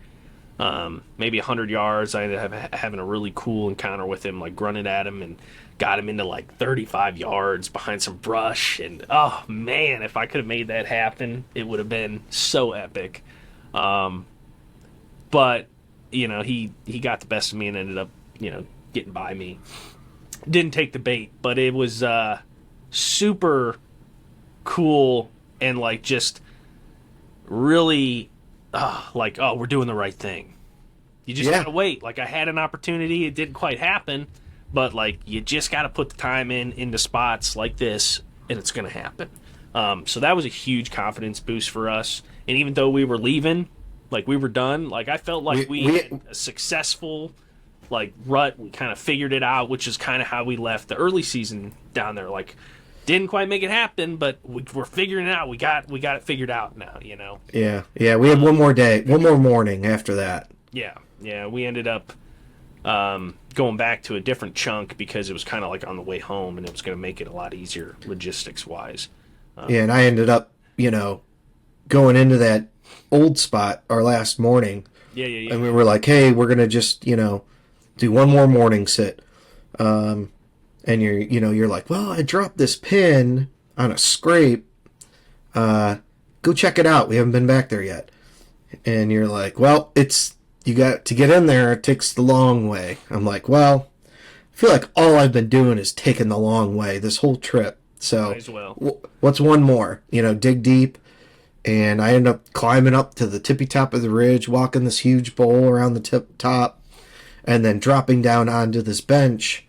Maybe 100 yards. I ended up having a really cool encounter with him, like grunted at him and got him into like 35 yards behind some brush. And oh man, if I could have made that happen, it would have been so epic. But he got the best of me and ended up getting by me. Didn't take the bait, but it was super cool, and like just really we're doing the right thing. You just gotta wait. Like, I had an opportunity, it didn't quite happen, but like you just gotta put the time into spots like this, and it's gonna happen. So that was a huge confidence boost for us. And even though we were leaving, like we were done, like I felt like we had a successful rut. We kind of figured it out, which is kind of how we left the early season down there. Like, didn't quite make it happen, but we're figuring it out. We got it figured out now, Yeah. We had one more day, one more morning after that. Yeah. We ended up going back to a different chunk because it was kind of like on the way home, and it was going to make it a lot easier logistics-wise. And I ended up, going into that old spot our last morning. Yeah. And we were like, hey, we're going to just, do one more morning sit. And you're like, well, I dropped this pin on a scrape. Go check it out. We haven't been back there yet. And you're like, well, you got to get in there. It takes the long way. I'm like, well, I feel like all I've been doing is taking the long way this whole trip. So might as well. What's one more? Dig deep. And I end up climbing up to the tippy top of the ridge, walking this huge bowl around the top, and then dropping down onto this bench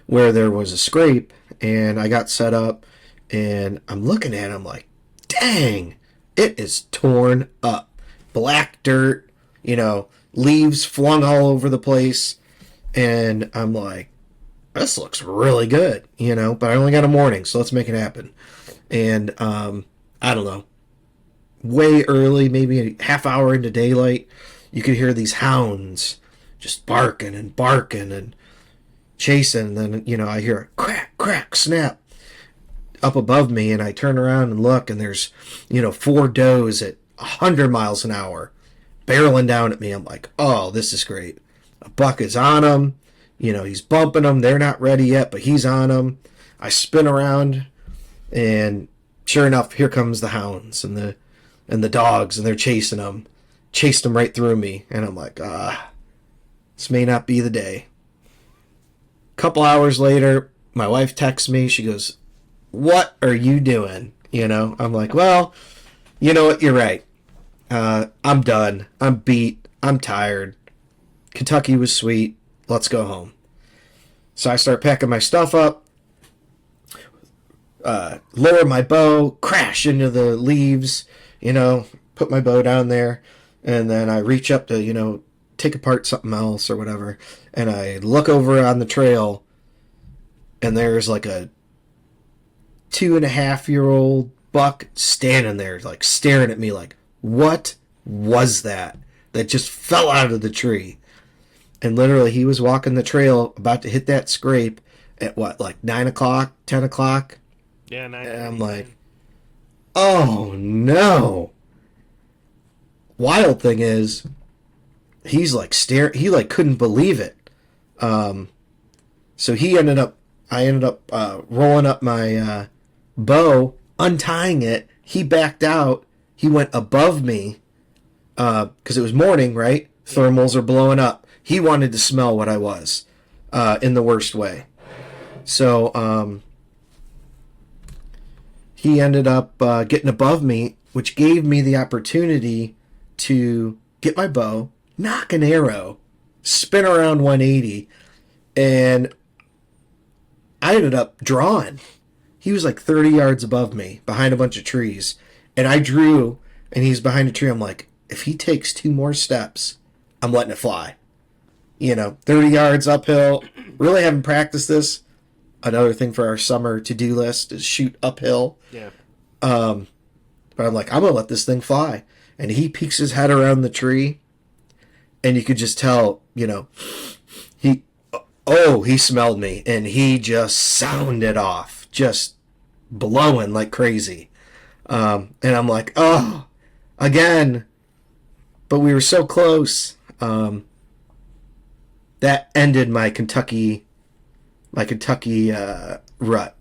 where there was a scrape, and I got set up, and I'm looking at it, I'm like, dang, it is torn up. Black dirt, leaves flung all over the place, and I'm like, this looks really good, but I only got a morning, so let's make it happen. And I don't know, way early, maybe a half hour into daylight, you could hear these hounds just barking and chasing, and then I hear a crack, crack, snap up above me, and I turn around and look, and there's 4 does at 100 miles an hour barreling down at me. I'm like, oh, this is great. A buck is on him. He's bumping them. They're not ready yet, but he's on them. I spin around, and sure enough, here comes the hounds and the dogs, and they're chasing him. Chased him right through me, and I'm like, this may not be the day. A couple hours later, my wife texts me. She goes, what are you doing? I'm like, well, you know what? You're right. I'm done. I'm beat. I'm tired. Kentucky was sweet. Let's go home. So I start packing my stuff up, lower my bow, crash into the leaves, put my bow down there, and then I reach up to, take apart something else or whatever, and I look over on the trail, and there's like a 2.5-year-old buck standing there, like staring at me like, what was that just fell out of the tree? And literally, he was walking the trail, about to hit that scrape at like 9 o'clock, 10 o'clock? Yeah, 9. And I'm like, oh no. Wild thing is, he's like he like couldn't believe it. So I ended up rolling up my bow, untying it. He backed out. He went above me because it was morning, right? Thermals are blowing up. He wanted to smell what I was in the worst way. So he ended up getting above me, which gave me the opportunity to get my bow, knock an arrow, spin around 180, and I ended up drawing. He was like 30 yards above me, behind a bunch of trees, and I drew, and he's behind a tree. I'm like, if he takes 2 more steps, I'm letting it fly. 30 yards uphill. Really haven't practiced this. Another thing for our summer to-do list is shoot uphill. Yeah. But I'm like, I'm going to let this thing fly. And he peeks his head around the tree, and you could just tell, he smelled me, and he just sounded off, just blowing like crazy. And I'm like, oh, again. But we were so close. That ended my Kentucky rut.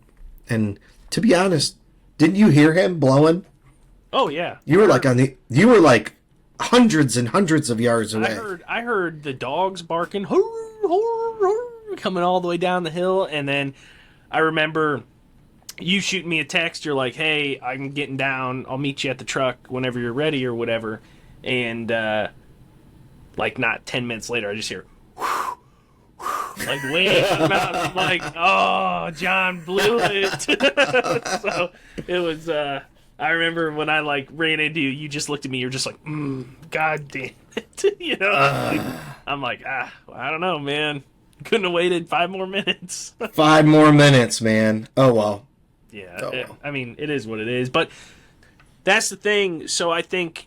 And to be honest, didn't you hear him blowing? Oh yeah. You were like hundreds and hundreds of yards away. I heard the dogs barking, coming all the way down the hill, and then I remember you shooting me a text. You're like, "Hey, I'm getting down. I'll meet you at the truck whenever you're ready or whatever." And like not 10 minutes later, I just hear. Like way out. I'm like, oh, John blew it. So it was. I remember when I like ran into you. You just looked at me. You're just like, God damn it. I'm like, I don't know, man. Couldn't have waited 5 more minutes. 5 more minutes, man. Oh well. Yeah. Oh, well. I mean, it is what it is. But that's the thing. So I think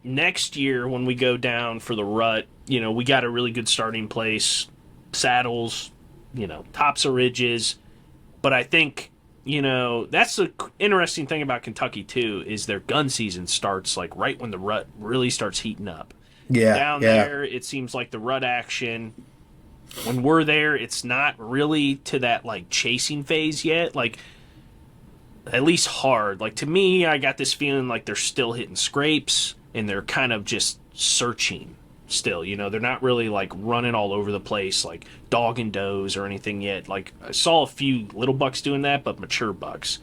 next year when we go down for the rut, we got a really good starting place. Saddles, tops of ridges. But I think, that's the interesting thing about Kentucky, too, is their gun season starts, like, right when the rut really starts heating up. Yeah. Down there, it seems like the rut action, when we're there, it's not really to that, like, chasing phase yet. Like, at least hard. Like, to me, I got this feeling like they're still hitting scrapes, and they're kind of just searching. Still, they're not really like running all over the place like dog and does or anything yet. Like I saw a few little bucks doing that, but mature bucks.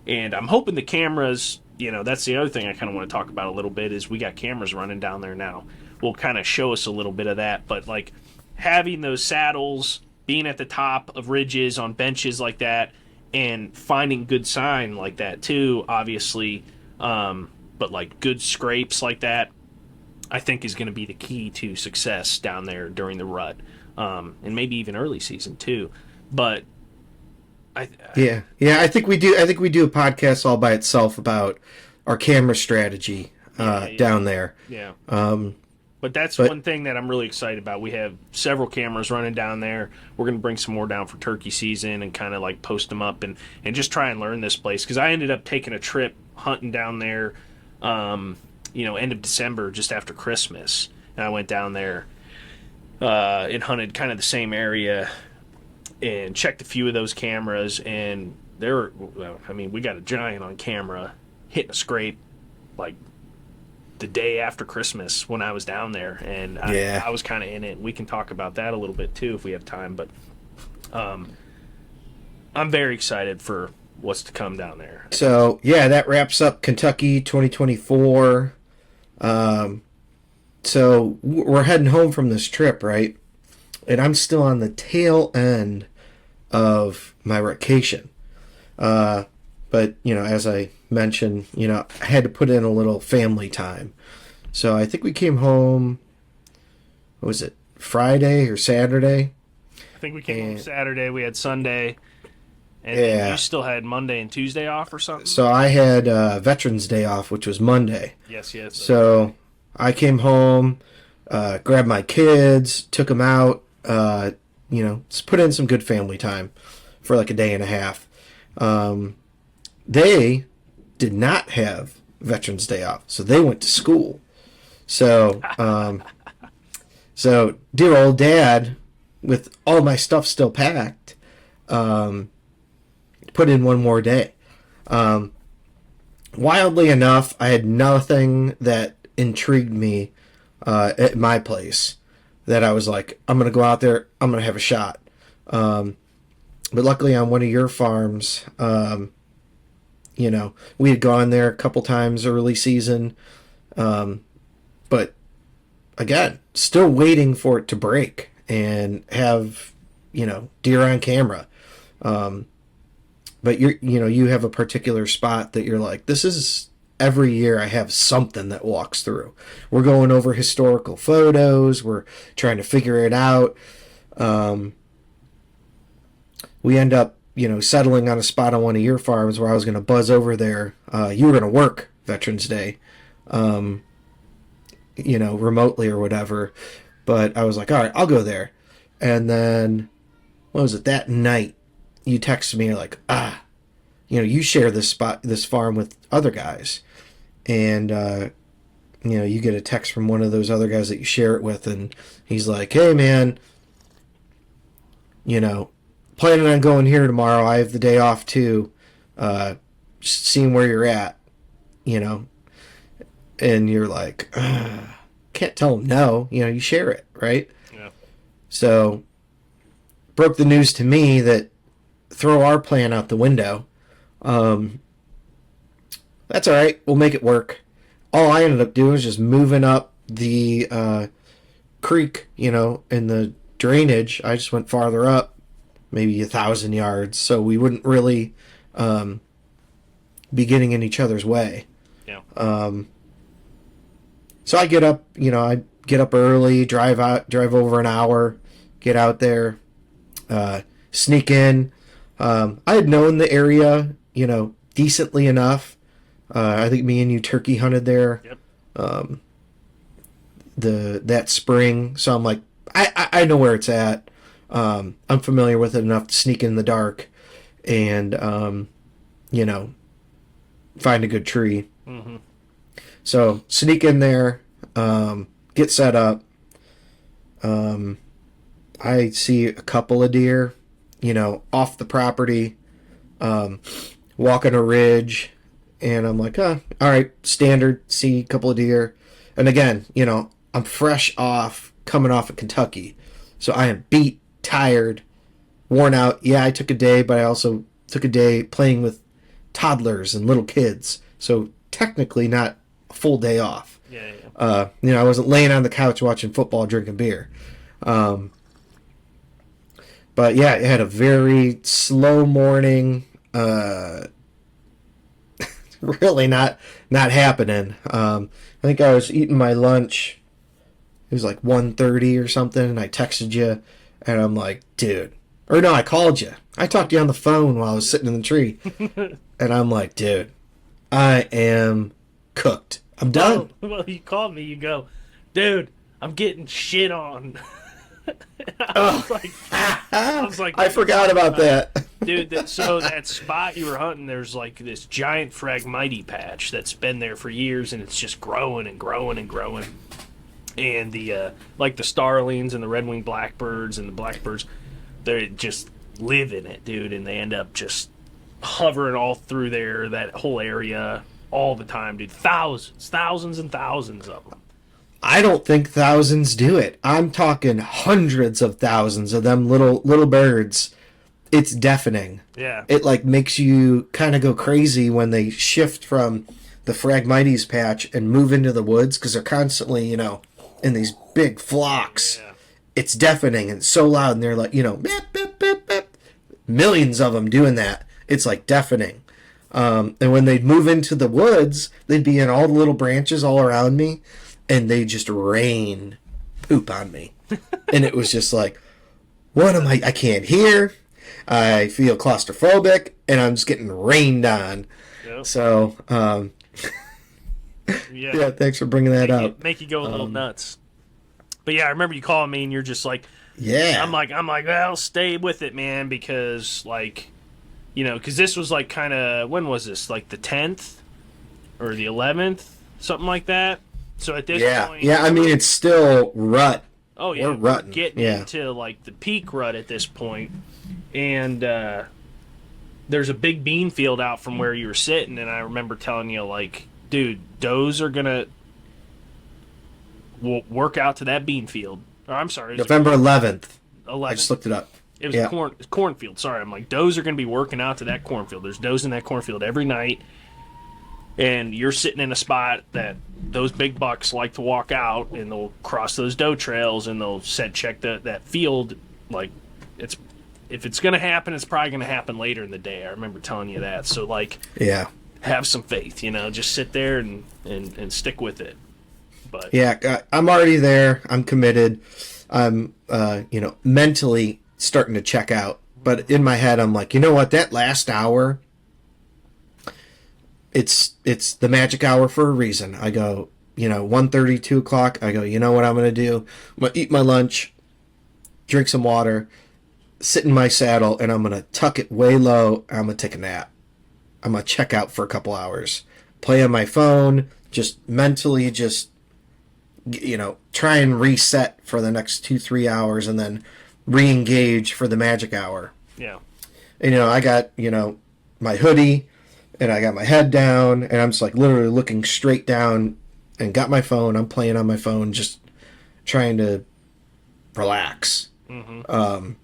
And I'm hoping the cameras, that's the other thing I kind of want to talk about a little bit is we got cameras running down there now. Will kind of show us a little bit of that. But like having those saddles, being at the top of ridges on benches like that, and finding good sign like that too, obviously. But like good scrapes like that, I think is going to be the key to success down there during the rut, and maybe even early season too. But I think we do. I think we do a podcast all by itself about our camera strategy down there. Yeah. But that's one thing that I'm really excited about. We have several cameras running down there. We're going to bring some more down for turkey season and kind of like post them up and just try and learn this place because I ended up taking a trip hunting down there. end of December, just after Christmas, and I went down there and hunted kind of the same area and checked a few of those cameras, and we got a giant on camera hitting a scrape like the day after Christmas when I was down there, and I was kind of in it. We can talk about that a little bit too if we have time, but I'm very excited for what's to come down there. So yeah, that wraps up Kentucky 2024. So we're heading home from this trip, right? And I'm still on the tail end of my vacation. But, as I mentioned, I had to put in a little family time. So I think we came home, what was it, Friday or Saturday? I think we came home Saturday. We had Sunday. And then you still had Monday and Tuesday off or something? So I had Veterans Day off, which was Monday. Yes. So I came home, grabbed my kids, took them out, just put in some good family time for like a day and a half. They did not have Veterans Day off, so they went to school. So, dear old dad, with all my stuff still packed, put in one more day. Wildly enough, I had nothing that intrigued me at my place that I was like, I'm going to go out there, I'm going to have a shot. But luckily on one of your farms, we had gone there a couple times early season. But again, still waiting for it to break and have, deer on camera. But you have a particular spot that you're like, this is every year I have something that walks through. We're going over historical photos. We're trying to figure it out. We end up, settling on a spot on one of your farms where I was going to buzz over there. You were going to work Veterans Day, remotely or whatever. But I was like, all right, I'll go there. And then, what was it, that night, you texted me like, you share this farm with other guys. And, you get a text from one of those other guys that you share it with, and he's like, hey, man, planning on going here tomorrow. I have the day off, too. Just seeing where you're at, And you're like, can't tell him no. You share it, right? Yeah. So, broke the news to me that throw our plan out the window. That's all right. We'll make it work. All I ended up doing was just moving up the creek, in the drainage. I just went farther up, maybe 1,000 yards, so we wouldn't really be getting in each other's way. Yeah. So I get up, early, drive over an hour, get out there, sneak in. I had known the area, decently enough. I think me and you turkey hunted there. Yep. That spring, so I'm like, I know where it's at. I'm familiar with it enough to sneak in the dark, and find a good tree. Mm-hmm. So sneak in there, get set up. I see a couple of deer, off the property, walking a ridge, and I'm like, all right, standard, see a couple of deer. And again, I'm fresh coming off of Kentucky, so I am beat, tired, worn out. Yeah, I took a day, but I also took a day playing with toddlers and little kids, so technically not a full day off. Yeah. I wasn't laying on the couch watching football, drinking beer. But yeah, it had a very slow morning. Really not happening. I think I was eating my lunch. It was like 1:30 or something, and I texted you, and I'm like, dude. Or no, I called you. I talked to you on the phone while I was sitting in the tree. And I'm like, dude, I am cooked. I'm done. Well, you called me. You go, dude, I'm getting shit on. I was like, I forgot about that. Dude, so that spot you were hunting, there's like this giant Phragmite patch that's been there for years, and it's just growing and growing and growing. And the like the starlings and the red-winged blackbirds and the blackbirds, they just live in it, dude, and they end up just hovering all through there, that whole area, all the time, dude. Thousands and thousands of them. I don't think thousands do it. I'm talking hundreds of thousands of them little birds. It's deafening. Yeah. It like makes you kind of go crazy when they shift from the Phragmites patch and move into the woods because they're constantly, you know, in these big flocks. Yeah. It's deafening and so loud, and they're like, you know, beep, beep, beep, beep. Millions of them doing that. It's like deafening. And when they'd move into the woods, they'd be in all the little branches all around me, and they just rain poop on me. And it was just like, what am I can't hear. I feel claustrophobic, and I'm just getting rained on. Yep. So, yeah, thanks for bringing that up. Make you go a little nuts. But yeah, I remember you calling me, and you're just like, yeah. I'm like, well, stay with it, man, because like, you know, because this was like kind of, when was this? Like the 10th or the 11th, something like that. So at this point, yeah, I mean, it's still rut. Oh yeah, we're getting into like the peak rut at this point, and there's a big bean field out from where you were sitting, and I remember telling you like, dude, does are gonna work out to that bean field. Or, I'm sorry, November 11th. 11th. I just looked it up. It was a cornfield. Sorry, I'm like, does are going to be working out to that cornfield. There's does in that cornfield every night, and you're sitting in a spot that those big bucks like to walk out, and they'll cross those doe trails, and they'll check that field. Like, if it's going to happen, it's probably going to happen later in the day. I remember telling you that. So like, yeah, have some faith. You know, just sit there and stick with it. But yeah, I'm already there. I'm committed. I'm you know, mentally starting to check out, but in my head I'm like, you know what, that last hour, it's the magic hour for a reason. I go, you know, 1:30, 2 o'clock, I go, you know what I'm gonna do? I'm gonna eat my lunch, drink some water, sit in my saddle, and I'm gonna tuck it way low, and I'm gonna take a nap. I'm gonna check out for a couple hours, play on my phone, just mentally just, you know, try and reset for the next 2-3 hours, and then re-engage for the magic hour. Yeah. And, you know, I got, you know, my hoodie, and I got my head down, and I'm just like literally looking straight down, and got my phone. I'm playing on my phone, just trying to relax. Mm-hmm.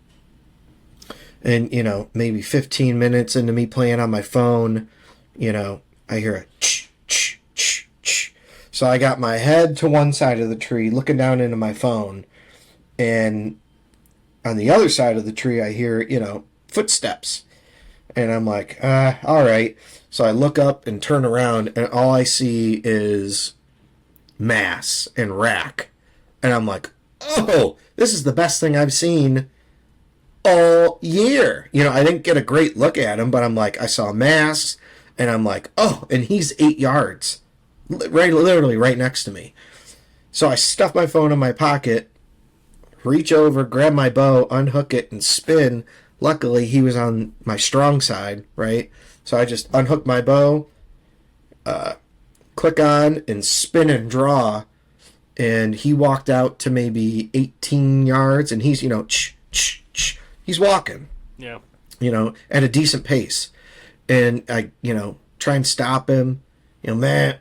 And, you know, maybe 15 minutes into me playing on my phone, you know, I hear a ch, ch, ch, ch. So I got my head to one side of the tree, looking down into my phone, and on the other side of the tree, I hear, you know, footsteps. And I'm like, all right. So I look up and turn around, and all I see is mass and rack. And I'm like, oh, this is the best thing I've seen all year. You know, I didn't get a great look at him, but I'm like, I saw mass, and I'm like, oh, and he's 8 yards. Literally right next to me. So I stuff my phone in my pocket, reach over, grab my bow, unhook it, and spin. Luckily, he was on my strong side, right? So I just unhook my bow, click on, and spin and draw. And he walked out to maybe 18 yards, and he's, you know, he's walking. Yeah. You know, at a decent pace. And I, you know, try and stop him, you know, Matt.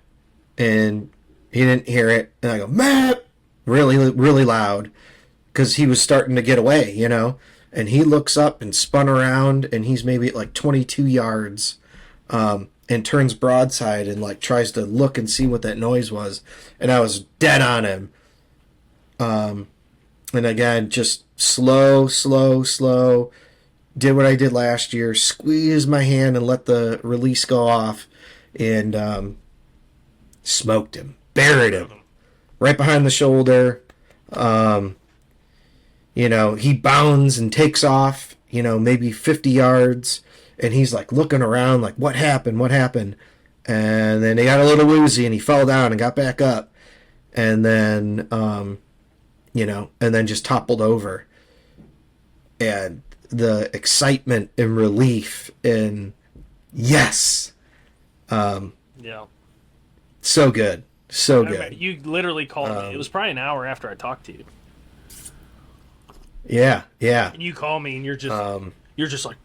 And he didn't hear it. And I go, Matt! Really, really loud. Because he was starting to get away, you know. And he looks up and spun around, and he's maybe at like 22 yards, and turns broadside and like tries to look and see what that noise was. And I was dead on him. And again, just slow. Did what I did last year. Squeezed my hand and let the release go off. And smoked him. Buried him. Right behind the shoulder. You know, he bounds and takes off, you know, maybe 50 yards. And he's like looking around like, what happened? And then he got a little woozy and he fell down and got back up. And then, you know, and then just toppled over. And the excitement and relief and yes. Yeah. So good. So good. You literally called me. It was probably an hour after I talked to you. Yeah, yeah. And you call me and you're just like,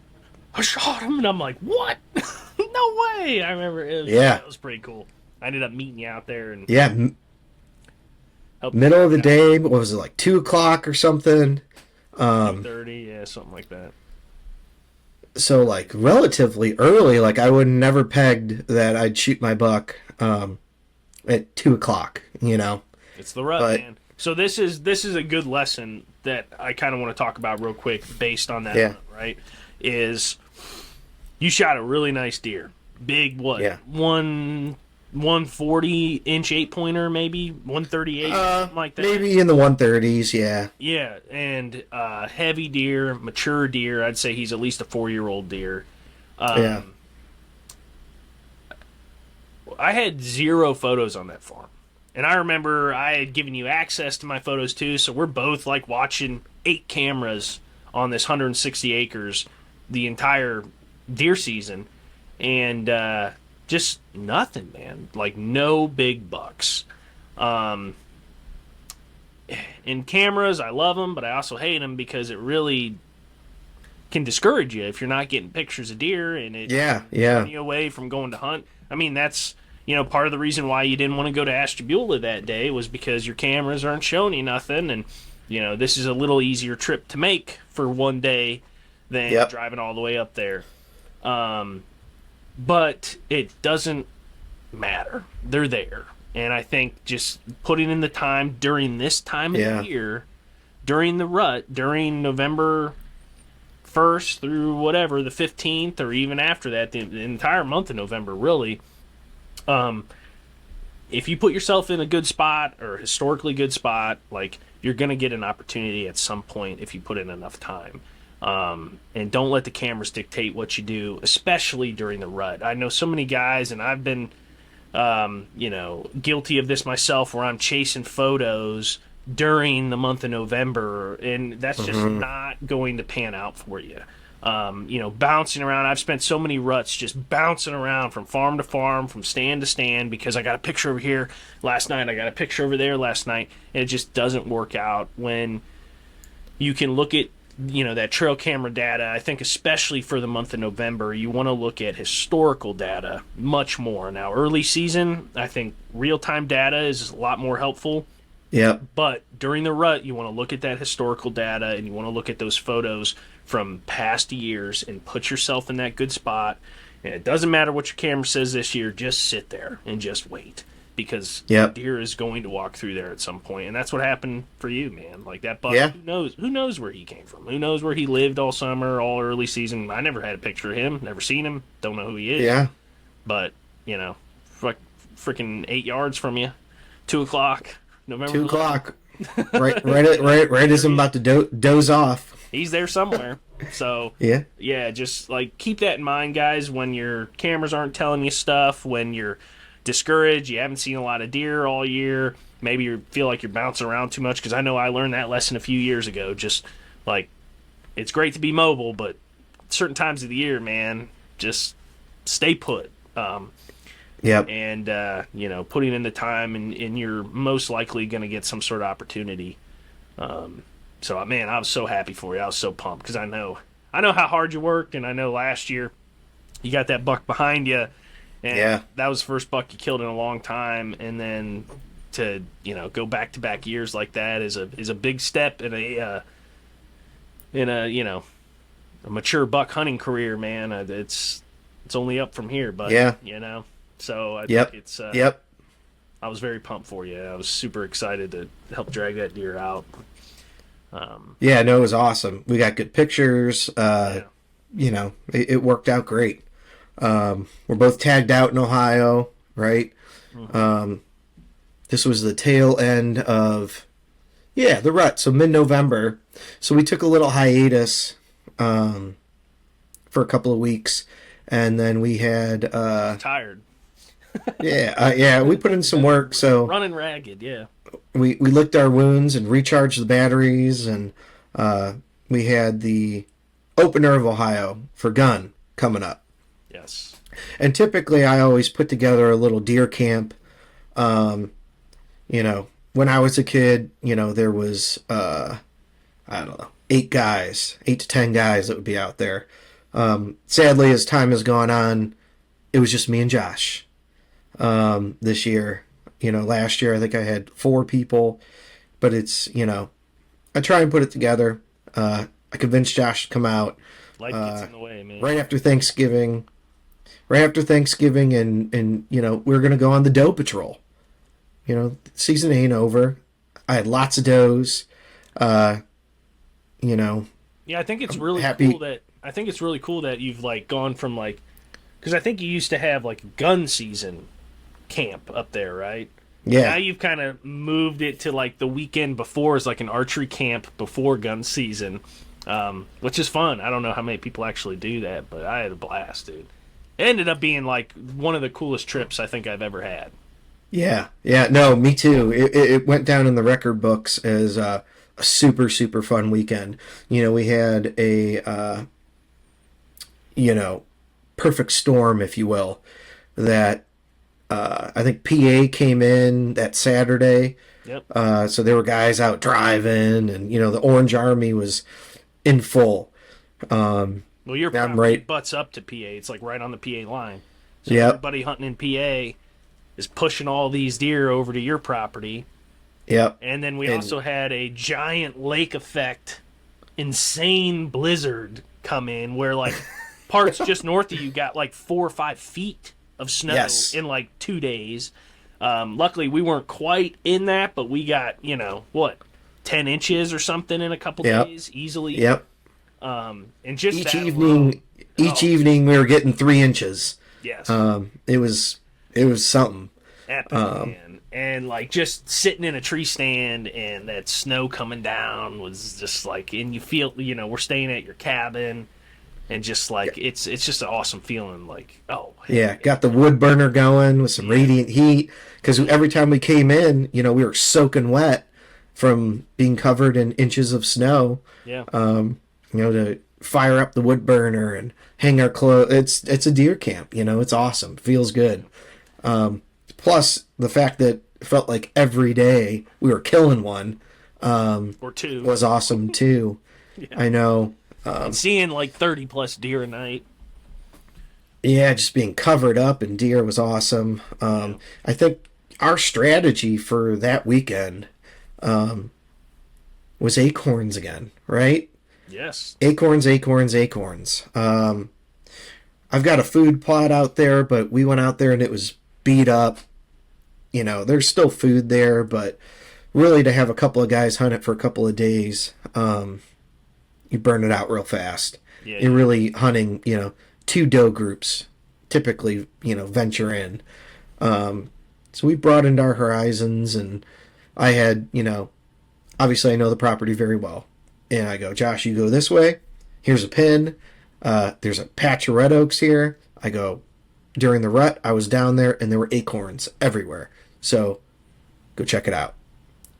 I shot him, and I'm like, what? No way! I remember it was pretty cool. I ended up meeting you out there and middle of the day. What was it, like 2:00 or something? 2:30, yeah, something like that. So like relatively early. Like I would never pegged that I'd shoot my buck at 2:00. You know, it's the rut, man. So this is a good lesson that I kind of want to talk about real quick, based on that. Yeah. Rut, right? Is you shot a really nice deer, big 140 inch 8-pointer, maybe 138, something like that. Maybe in the 130s, yeah. Yeah, and heavy deer, mature deer. I'd say he's at least a 4-year-old deer. Yeah. I had 0 photos on that farm. And I remember I had given you access to my photos too, so we're both like watching 8 cameras on this 160 acres the entire deer season. And just nothing, man. Like no big bucks. And cameras, I love them, but I also hate them because it really can discourage you if you're not getting pictures of deer, and it turns you away from going to hunt. I mean, that's part of the reason why you didn't want to go to Ashtabula that day was because your cameras aren't showing you nothing, and this is a little easier trip to make for one day than driving all the way up there. But it doesn't matter. They're there. And I think just putting in the time during this time of the year, during the rut, during November 1st through whatever, the 15th, or even after that, the entire month of November, really, if you put yourself in a good spot or a historically good spot, like, you're going to get an opportunity at some point if you put in enough time. And don't let the cameras dictate what you do, especially during the rut. I know so many guys, and I've been, guilty of this myself, where I'm chasing photos during the month of November, and that's just not going to pan out for you. Bouncing around. I've spent so many ruts just bouncing around from farm to farm, from stand to stand, because I got a picture over here last night, I got a picture over there last night, and it just doesn't work out when you can look at that trail camera data. I think especially for the month of November, you want to look at historical data much more. Now, early season, I think real-time data is a lot more helpful. Yeah. But during the rut, you want to look at that historical data, and you want to look at those photos from past years and put yourself in that good spot. And it doesn't matter what your camera says this year, just sit there and just wait. Because deer is going to walk through there at some point, and that's what happened for you, man. Like that buck, who knows where he came from? Who knows where he lived all summer, all early season? I never had a picture of him, never seen him, don't know who he is. Yeah, but freaking 8 yards from you, 2:00, November. 2:00, right as I'm about to doze off. He's there somewhere. So yeah, just like keep that in mind, guys. When your cameras aren't telling you stuff, when you're discouraged, you haven't seen a lot of deer all year, maybe you feel like you're bouncing around too much, because I know I learned that lesson a few years ago. Just like, it's great to be mobile, but certain times of the year, man, just stay put. And putting in the time, and you're most likely going to get some sort of opportunity. So man, I was so happy for you. I was so pumped, because I know how hard you worked, and I know last year you got that buck behind you. And that was the first buck you killed in a long time, and then to go back-to-back years like that is a big step in a mature buck hunting career, man. It's only up from here, but So I think it's I was very pumped for you. I was super excited to help drag that deer out. It was awesome. We got good pictures. It worked out great. We're both tagged out in Ohio, right? This was the tail end of the rut, so mid-November. So we took a little hiatus for a couple of weeks, and then we had tired. We put in some work, so running ragged. We licked our wounds and recharged the batteries, and we had the opener of Ohio for gun coming up. Yes. And typically I always put together a little deer camp. You know, when I was a kid, you know, there was, I don't know, 8 to 10 guys that would be out there. Sadly, as time has gone on, it was just me and Josh. This year, you know, last year I think I had 4 people, but it's, you know, I try and put it together. I convinced Josh to come out. Life gets in the way, man. Right after Thanksgiving, and you know, we're gonna go on the doe patrol. You know, season ain't over. I had lots of does. You know. Yeah, I think it's really cool that you've like gone from like, because I think you used to have like gun season camp up there, right? Yeah. Now you've kind of moved it to like the weekend before is like an archery camp before gun season, which is fun. I don't know how many people actually do that, but I had a blast, dude. It ended up being like one of the coolest trips I think I've ever had. Yeah. No, me too. It went down in the record books as a super, super fun weekend. You know, we had a, you know, perfect storm, if you will, that I think PA came in that Saturday. Yep. So there were guys out driving, and, you know, the Orange Army was in full. Well, your property right. butts up to PA. It's like right on the PA line. So Yep. everybody hunting in PA is pushing all these deer over to your property. Yep. And then we also had a giant lake effect, insane blizzard come in where like parts just north of you got like 4 or 5 feet of snow Yes. in like 2 days. Luckily, we weren't quite in that, but we got, you know, 10 inches or something in a couple days easily. Yep. And just Each that evening, alone, we were getting 3 inches. yes. It was something. Epic, man. And like just sitting in a tree stand and that snow coming down was just like, and you feel, you know, we're staying at your cabin and just like, it's just an awesome feeling. Like, oh, hey, Yeah, got the wood burner going with some radiant heat, because every time we came in, you know, we were soaking wet from being covered in inches of snow. yeah. You know, to fire up the wood burner and hang our clothes. It's a deer camp, you know, it's awesome. Feels good. Plus the fact that it felt like every day we were killing one, Or 2. was awesome too. Yeah. I know. And seeing like 30 plus deer a night. Yeah, just being covered up in deer was awesome. I think our strategy for that weekend was acorns again, right? Yes. Acorns. I've got a food plot out there, but we went out there and it was beat up. You know, there's still food there, but really to have a couple of guys hunt it for a couple of days, you burn it out real fast. Yeah, You're really hunting, you know, 2 doe groups typically, you know, venture in. So we broadened our horizons, and I had, you know, obviously I know the property very well. And I go, Josh, you go this way. Here's a pin. There's a patch of red oaks here. I go, during the rut, I was down there, and there were acorns everywhere. So go check it out.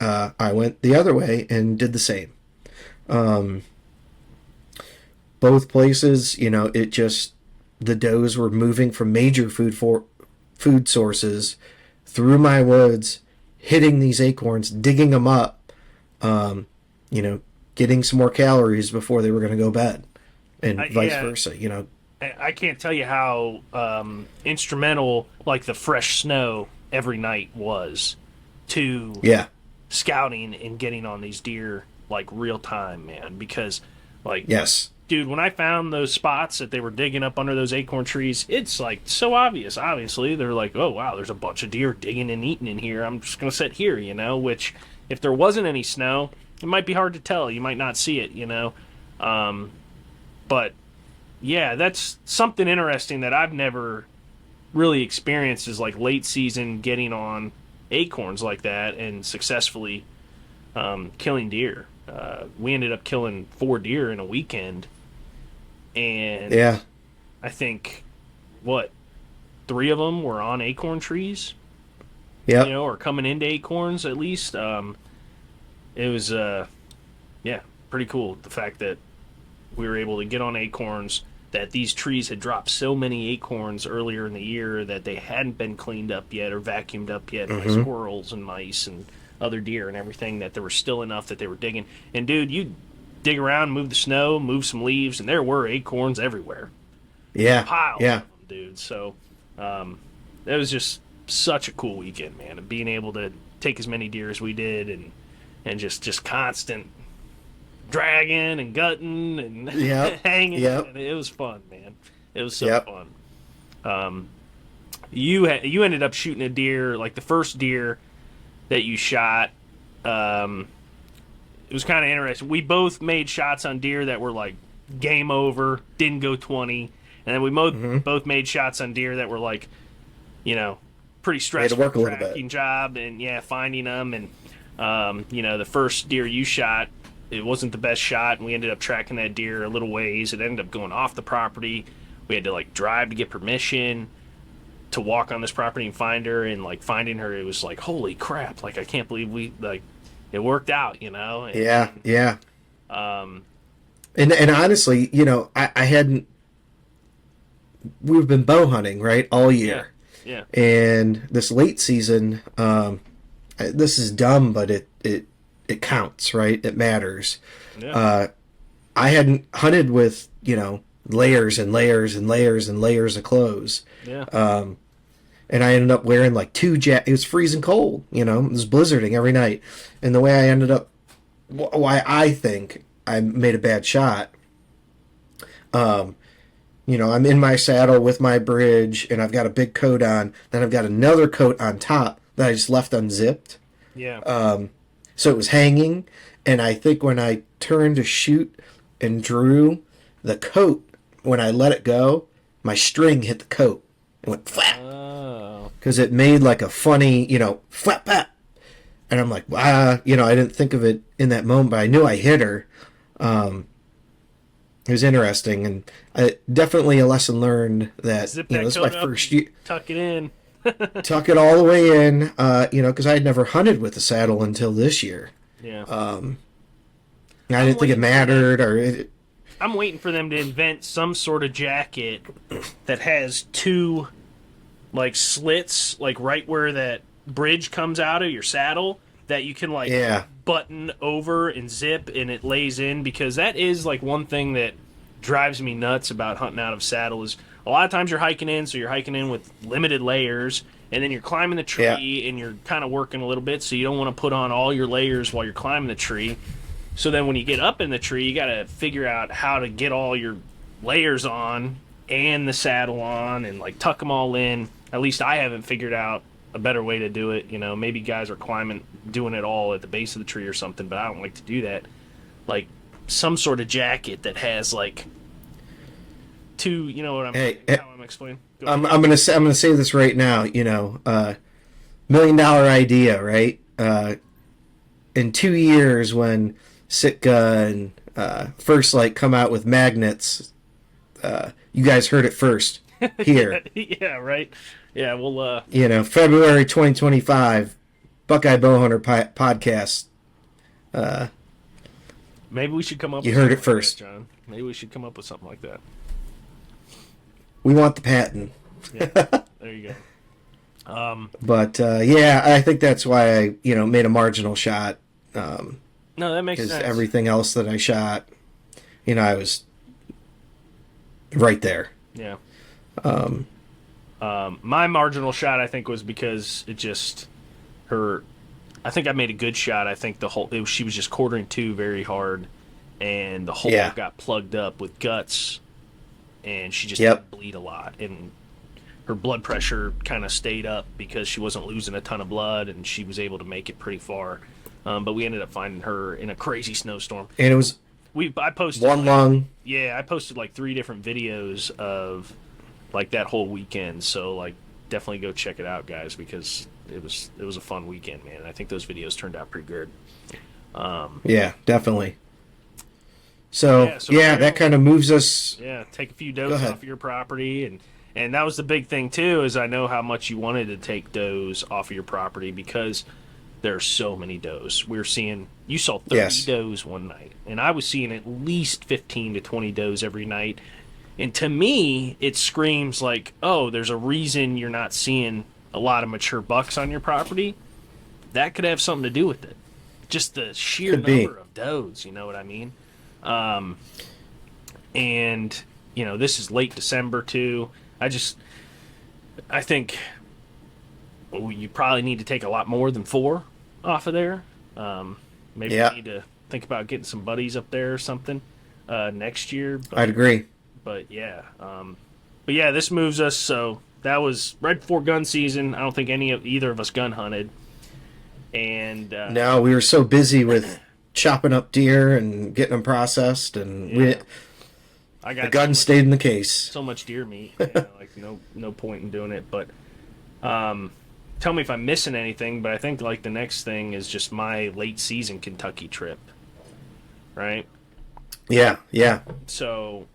I went the other way and did the same. Both places, you know, it just, the does were moving from major food sources through my woods, hitting these acorns, digging them up, you know, getting some more calories before they were going to go bed, and vice versa, you know. I can't tell you how instrumental like the fresh snow every night was to scouting and getting on these deer like real time, man. Because like, yes, dude, when I found those spots that they were digging up under those acorn trees, it's like so obvious. Obviously, they're like, oh wow, there's a bunch of deer digging and eating in here. I'm just gonna sit here, you know. Which, if there wasn't any snow, it might be hard to tell. You might not see it, you know. But yeah, that's something interesting that I've never really experienced, is like late season getting on acorns like that and successfully killing deer. We ended up killing 4 deer in a weekend, and I think 3 of them were on acorn trees. Yeah, you know, or coming into acorns at least. It was pretty cool, the fact that we were able to get on acorns, that these trees had dropped so many acorns earlier in the year that they hadn't been cleaned up yet or vacuumed up yet by squirrels and mice and other deer and everything, that there was still enough that they were digging. And, dude, you dig around, move the snow, move some leaves, and there were acorns everywhere. Yeah. Piles Yeah. of them, dude. So it was just such a cool weekend, man. And being able to take as many deer as we did and just constant dragging and gutting and hanging. Yep. It was fun, man. It was so fun. You ended up shooting a deer, like the first deer that you shot. It was kind of interesting. We both made shots on deer that were like game over, didn't go 20, and then we both made shots on deer that were like, pretty stressful tracking job and finding them. And the first deer you shot, it wasn't the best shot, and we ended up tracking that deer a little ways. It ended up going off the property. We had to like drive to get permission to walk on this property and find her. And like finding her, it was like, holy crap! Like I can't believe it worked out. And, yeah. And honestly, I hadn't. We've been bow hunting right all year. Yeah. And this late season, this is dumb, but it counts, right? It matters. Yeah. I hadn't hunted with, layers and layers and layers and layers of clothes. Yeah. And I ended up wearing like it was freezing cold, it was blizzarding every night. And the way I ended up, why I think I made a bad shot, I'm in my saddle with my bridge and I've got a big coat on, then I've got another coat on top that I just left unzipped. Yeah. So it was hanging, and I think when I turned to shoot and drew the coat, when I let it go, my string hit the coat. It went flap. Oh. Because it made like a funny, flap, flap. And I'm like, I didn't think of it in that moment, but I knew I hit her. It was interesting, and definitely a lesson learned that, Zip this is my first year. Tuck it in. Tuck it all the way in, because I had never hunted with a saddle until this year. Yeah. I didn't think it mattered, I'm waiting for them to invent some sort of jacket that has two, like, slits, like, right where that bridge comes out of your saddle, that you can, like, button over and zip, and it lays in, because that is, like, one thing that drives me nuts about hunting out of saddle is a lot of times you're hiking in, so you're hiking in with limited layers, and then you're climbing the tree, and you're kind of working a little bit, so you don't want to put on all your layers while you're climbing the tree. So then when you get up in the tree, you got to figure out how to get all your layers on and the saddle on and, like, tuck them all in. At least I haven't figured out a better way to do it. Maybe guys are doing it all at the base of the tree or something, but I don't like to do that. Like, some sort of jacket that has, like, two, what how I'm explaining? I'm gonna say this right now. $1 million idea, right? In 2 years, when Sitka and First Light come out with magnets, you guys heard it first here. Yeah, right. Yeah, well, February 2025, Buckeye Bowhunter podcast. Maybe we should come up. You with heard it like first, that, John. Maybe we should come up with something like that. We want the patent. Yeah, there you go. But I think that's why I made a marginal shot. No, that makes sense. Because everything else that I shot, I was right there. Yeah. My marginal shot, I think, was because it just I think I made a good shot. I think she was just quartering two very hard, and the hole got plugged up with guts, and she just didn't bleed a lot, and her blood pressure kind of stayed up because she wasn't losing a ton of blood, and she was able to make it pretty far. But we ended up finding her in a crazy snowstorm. And it was I posted I posted like 3 different videos of like that whole weekend. So like definitely go check it out, guys, because it was a fun weekend, man. And I think those videos turned out pretty good. Yeah, definitely. So that kind of moves us. Yeah, take a few does off your property, and that was the big thing too. Is I know how much you wanted to take does off of your property because there are so many does. You saw 30 does one night, and I was seeing at least 15 to 20 does every night. And to me, it screams like, oh, there's a reason you're not seeing a lot of mature bucks on your property. That could have something to do with it. Just the sheer number of does, you know what I mean? And, this is late December, too. I think you probably need to take a lot more than 4 off of there. Maybe you need to think about getting some buddies up there or something next year. I'd agree. But yeah, this moves us. So that was right before gun season. I don't think either of us gun hunted. And no, we were so busy with chopping up deer and getting them processed, and the gun stayed in the case. So much deer meat, like no point in doing it. But tell me if I'm missing anything. But I think like the next thing is just my late season Kentucky trip, right? Yeah. So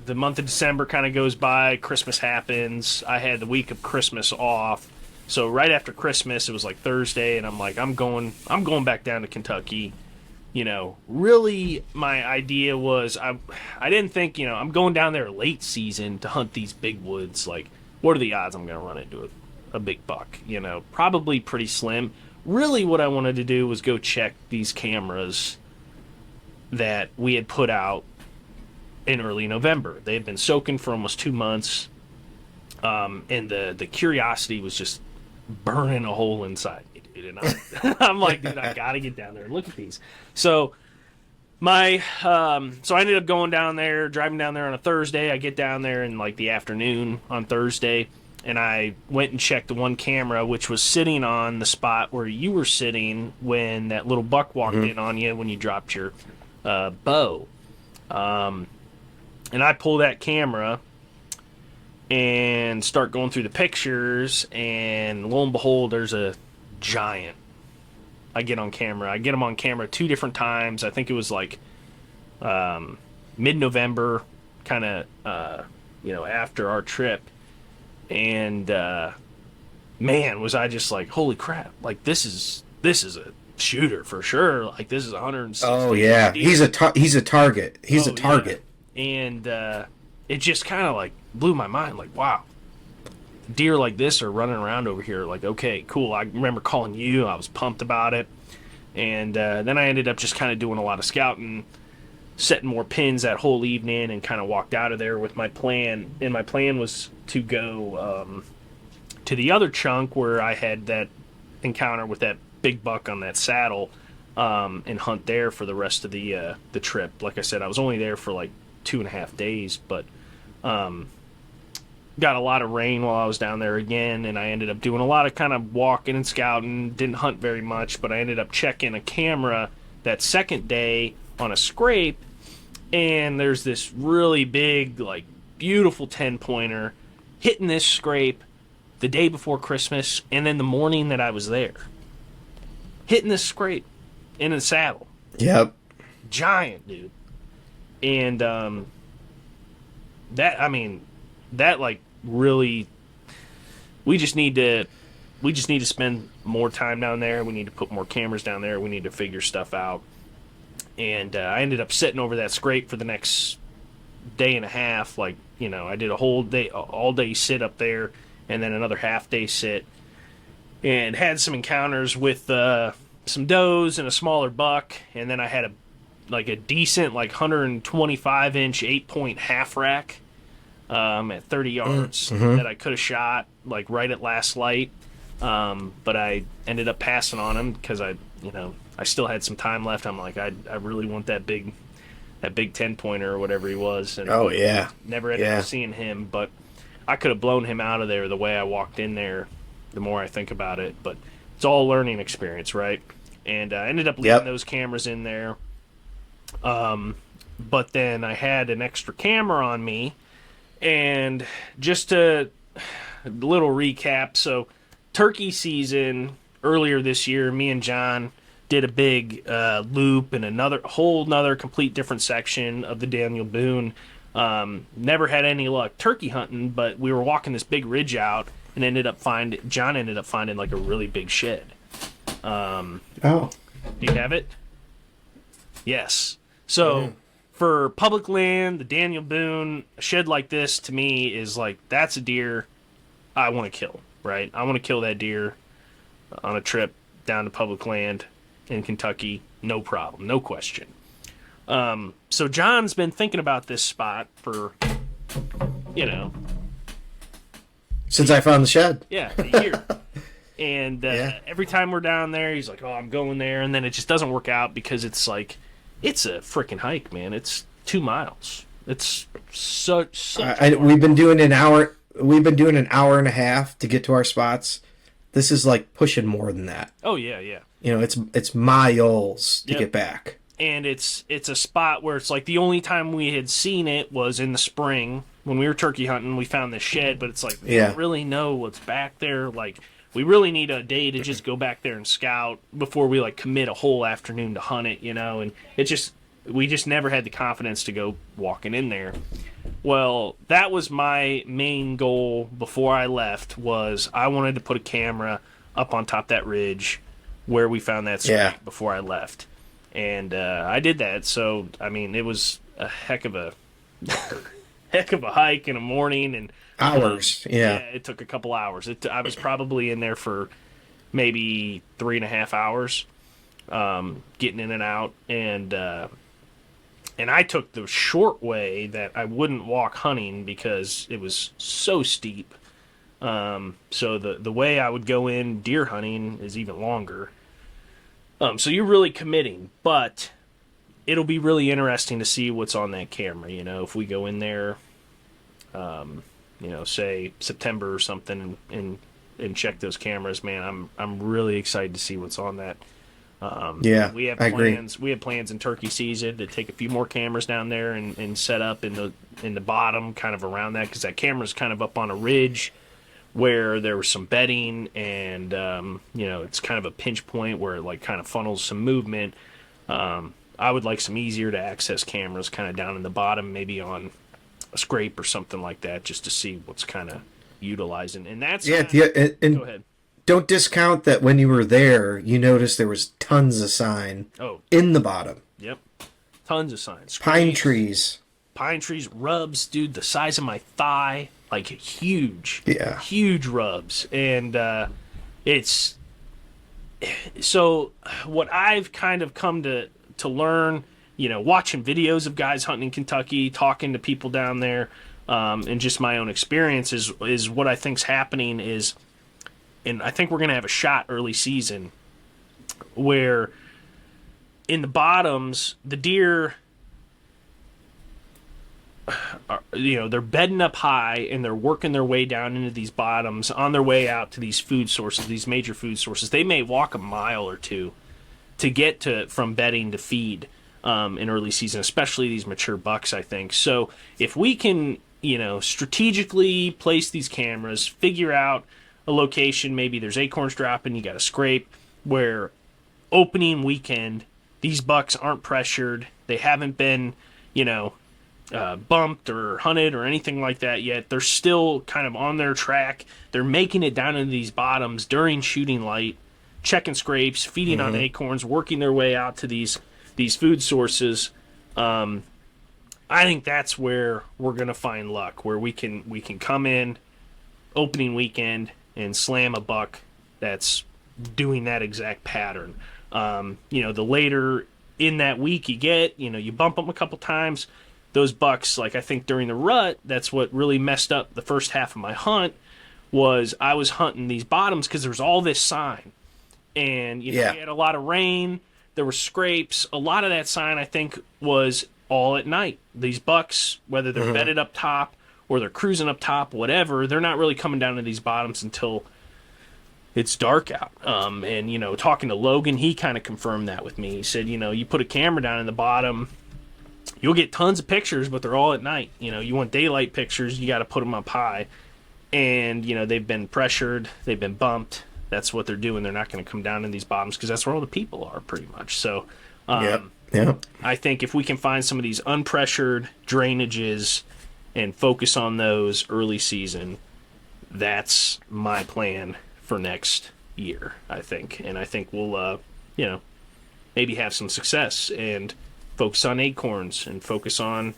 the month of December kind of goes by. Christmas happens. I had the week of Christmas off. So right after Christmas, it was like Thursday, and I'm like, I'm going back down to Kentucky. Really, my idea was I didn't think, I'm going down there late season to hunt these big woods. Like, what are the odds I'm going to run into a big buck? Probably pretty slim. Really, what I wanted to do was go check these cameras that we had put out in early November. They had been soaking for almost 2 months, and the curiosity was just burning a hole inside me, dude. And I'm like, dude, I gotta get down there and look at these. So I ended up going down there, driving down there on a Thursday. I get down there in like the afternoon on Thursday, and I went and checked the one camera, which was sitting on the spot where you were sitting when that little buck walked in on you when you dropped your bow. And I pull that camera and start going through the pictures, and lo and behold, there's a giant. I get him on camera 2 different times. I think it was like mid-November, kind of after our trip. And man, was I just like, holy crap! Like this is a shooter for sure. Like this is 160. Oh yeah, he's a target. He's a target. Yeah. And it just kind of like blew my mind. Like, wow, deer like this are running around over here. Like, okay, cool. I remember calling you. I was pumped about it. And then I ended up just kind of doing a lot of scouting, setting more pins that whole evening, and kind of walked out of there with my plan. And my plan was to go to the other chunk where I had that encounter with that big buck on that saddle, and hunt there for the rest of the trip. Like I said, I was only there for like 2.5 days, but got a lot of rain while I was down there again, and I ended up doing a lot of kind of walking and scouting. Didn't hunt very much, but I ended up checking a camera that second day on a scrape, and there's this really big, like, beautiful 10-pointer hitting this scrape the day before Christmas, and then the morning that I was there. Hitting this scrape in a saddle. Yep. Giant, dude. And that like really, we just need to spend more time down there. We need to put more cameras down there. We need to figure stuff out. And I ended up sitting over that scrape for the next day and a half. Like, I did a whole day, all day sit up there, and then another half day sit, and had some encounters with some does and a smaller buck. And then I had a decent, like 125-inch 8-point half rack at 30 yards that I could have shot like right at last light, but I ended up passing on him because I still had some time left. I'm like, I really want that big 10-pointer or whatever he was. And oh yeah, never ended up seeing him, but I could have blown him out of there the way I walked in there. The more I think about it, but it's all a learning experience, right? And I ended up leaving those cameras in there. But then I had an extra camera on me, and just a little recap. So turkey season earlier this year, me and John did a big loop in another complete different section of the Daniel Boone. Never had any luck turkey hunting, but we were walking this big ridge out, and John ended up finding like a really big shed. Oh. Do you have it? Yes. So for public land, the Daniel Boone, a shed like this to me is like, that's a deer I want to kill, right? I want to kill that deer on a trip down to public land in Kentucky. No problem. No question. So John's been thinking about this spot for, Since I found the shed. yeah, a year. And every time we're down there, he's like, oh, I'm going there. And then it just doesn't work out because it's like, it's a freaking hike, man. It's 2 miles. It's such we've been doing an hour. We've been doing an hour and a half to get to our spots. This is like pushing more than that. Oh, yeah, yeah. It's miles to get back. And it's a spot where it's like the only time we had seen it was in the spring when we were turkey hunting. We found this shed, but it's like we don't really know what's back there. Like, we really need a day to just go back there and scout before we like commit a whole afternoon to hunt it, and we just never had the confidence to go walking in there. Well, that was my main goal before I left, was I wanted to put a camera up on top of that ridge where we found that spot before I left. And I did that. So, I mean, it was a heck of a hike in the morning, and hours. It took a couple hours. I was probably in there for maybe 3.5 hours, getting in and out, and I took the short way that I wouldn't walk hunting because it was so steep. So the way I would go in deer hunting is even longer. So you're really committing, but it'll be really interesting to see what's on that camera. If we go in there, say September or something, and check those cameras, man, I'm really excited to see what's on that. We have plans. We have plans in turkey season to take a few more cameras down there and set up in the bottom, kind of around that, because that camera's kind of up on a ridge where there was some bedding, and it's kind of a pinch point where it like kind of funnels some movement. I would like some easier to access cameras kind of down in the bottom, maybe on a scrape or something like that, just to see what's kind of utilizing. And that's and go ahead. Don't discount that when you were there, you noticed there was tons of sign in the bottom. Yep, tons of signs. Pine trees, rubs, dude, the size of my thigh, like huge, huge rubs. And it's so what I've kind of come to learn, watching videos of guys hunting in Kentucky, talking to people down there, and just my own experience is what I think's happening is, and I think we're going to have a shot early season where in the bottoms, the deer are, they're bedding up high and they're working their way down into these bottoms on their way out to these food sources, these major food sources. They may walk a mile or two to get from bedding to feed in early season, especially these mature bucks, I think. So if we can, strategically place these cameras, figure out a location, maybe there's acorns dropping, you got to scrape, where opening weekend, these bucks aren't pressured, they haven't been, bumped or hunted or anything like that yet. They're still kind of on their track. They're making it down into these bottoms during shooting light, checking scrapes, feeding on acorns, working their way out to these food sources. I think that's where we're going to find luck, where we can come in opening weekend and slam a buck that's doing that exact pattern. The later in that week you get, you bump them a couple times. Those bucks, like I think during the rut, that's what really messed up the first half of my hunt, was I was hunting these bottoms because there was all this sign. And, we had a lot of rain, there were scrapes. A lot of that sign, I think, was all at night. These bucks, whether they're bedded up top or they're cruising up top, whatever, they're not really coming down to these bottoms until it's dark out. And, talking to Logan, he kind of confirmed that with me. He said, you put a camera down in the bottom, you'll get tons of pictures, but they're all at night. You want daylight pictures, you got to put them up high. And, they've been pressured, they've been bumped. That's what they're doing. They're not going to come down in these bottoms because that's where all the people are, pretty much. So, I think if we can find some of these unpressured drainages and focus on those early season, that's my plan for next year, I think. And I think we'll, maybe have some success and focus on acorns and focus on,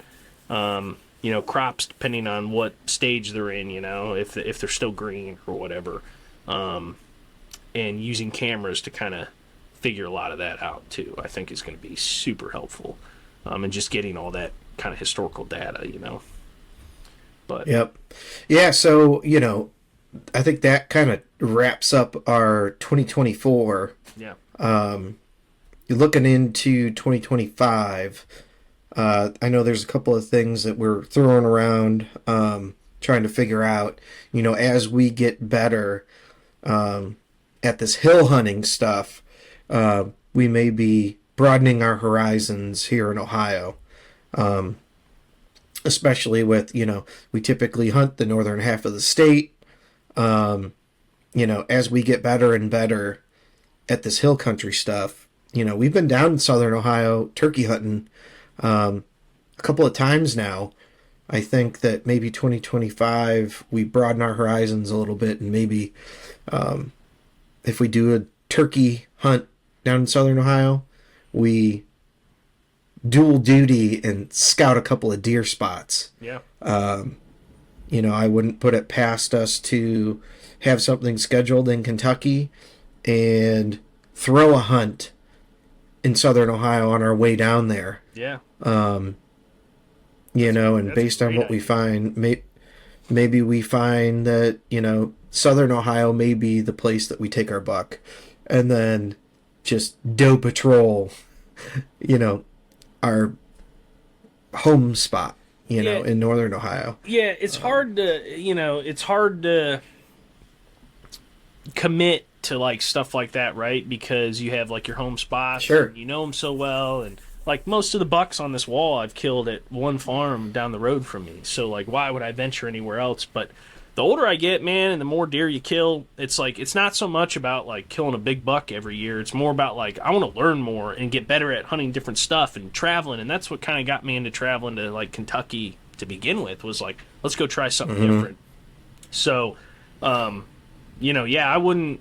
crops depending on what stage they're in, if they're still green or whatever. And using cameras to kind of figure a lot of that out too, I think is going to be super helpful. And just getting all that kind of historical data, But Yep. Yeah, so, I think that kind of wraps up our 2024. yeah, You're looking into 2025. I know there's a couple of things that we're throwing around, trying to figure out, as we get better at this hill hunting stuff, we may be broadening our horizons here in Ohio. Especially with, we typically hunt the northern half of the state. As we get better and better at this hill country stuff, we've been down in southern Ohio turkey hunting a couple of times now. I think that maybe 2025 we broaden our horizons a little bit, and maybe if we do a turkey hunt down in southern Ohio, we dual duty and scout a couple of deer spots. Yeah. I wouldn't put it past us to have something scheduled in Kentucky and throw a hunt in southern Ohio on our way down there. Yeah. And That's based a on great what we idea. find, maybe we find that, southern Ohio may be the place that we take our buck, and then just doe patrol, our home spot, Yeah. in northern Ohio. Yeah, it's hard to, commit to like stuff like that, right? Because you have like your home spots, Sure. and you know them so well, and like most of the bucks on this wall I've killed at one farm down the road from me. So like, why would I venture anywhere else? But the older I get, man, and the more deer you kill, it's like it's not so much about like killing a big buck every year. It's more about like I want to learn more and get better at hunting different stuff and traveling, and that's what kind of got me into traveling to like Kentucky to begin with. Was like, let's go try something different. So, yeah, I wouldn't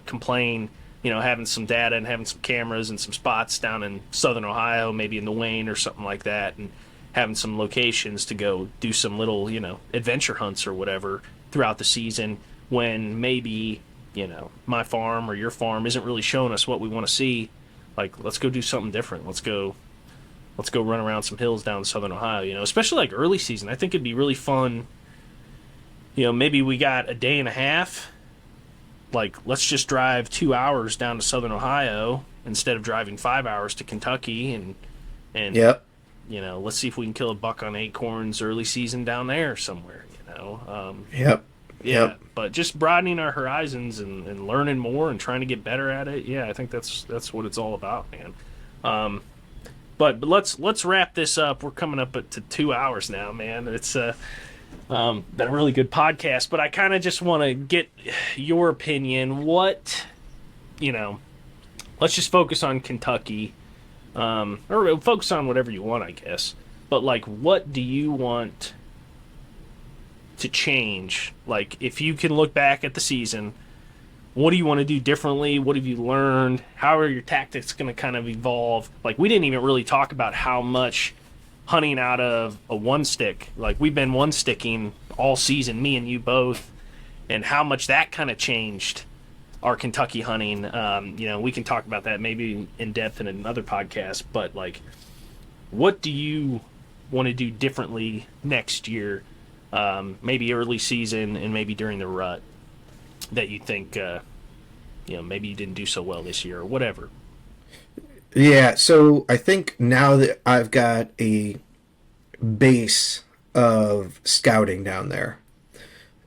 complain, having some data and having some cameras and some spots down in southern Ohio, maybe in the Wayne or something like that, and having some locations to go do some little, adventure hunts or whatever throughout the season when maybe, my farm or your farm isn't really showing us what we want to see. Like, let's go do something different. Let's go run around some hills down in southern Ohio, especially like early season. I think it'd be really fun. Maybe we got a day and a half. Like, let's just drive 2 hours down to southern Ohio instead of driving 5 hours to Kentucky, and Yep. let's see if we can kill a buck on acorns early season down there somewhere. Yep. Yeah, Yep. but just broadening our horizons and learning more and trying to get better at it. Yeah, I think that's what it's all about, man. But let's wrap this up. We're coming up to 2 hours now, man. It's been a really good podcast, but I kind of just want to get your opinion. What, let's just focus on Kentucky, or focus on whatever you want, I guess. But like, what do you want to change? Like, if you can look back at the season, what do you want to do differently? What have you learned? How are your tactics going to kind of evolve? Like, we didn't even really talk about how much hunting out of a one stick, like we've been one sticking all season, me and you both, and how much that kind of changed our Kentucky hunting. We can talk about that maybe in depth in another podcast, but like, what do you want to do differently next year? Maybe early season and maybe during the rut that you think, maybe you didn't do so well this year or whatever. Yeah, so I think now that I've got a base of scouting down there,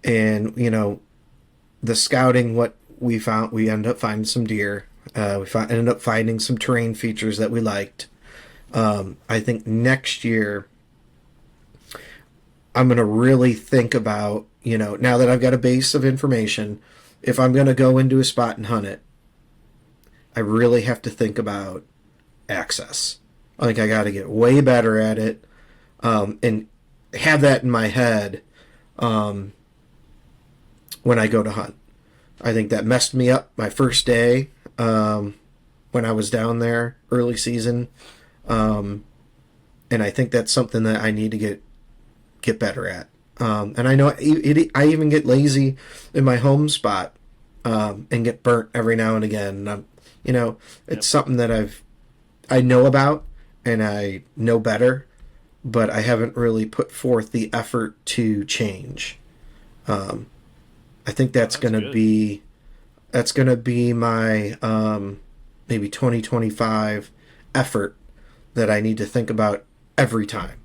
and the scouting, what we found, we ended up finding some deer. Ended up finding some terrain features that we liked. I think next year I'm going to really think about, now that I've got a base of information, if I'm going to go into a spot and hunt it, I really have to think about access. I think I got to get way better at it, and have that in my head, when I go to hunt. I think that messed me up my first day when I was down there early season. And I think that's something that I need to get better at. And I know I even get lazy in my home spot and get burnt every now and again. And it's something that I know about and I know better, but I haven't really put forth the effort to change. I think that's going to be my maybe 2025 effort that I need to think about every time.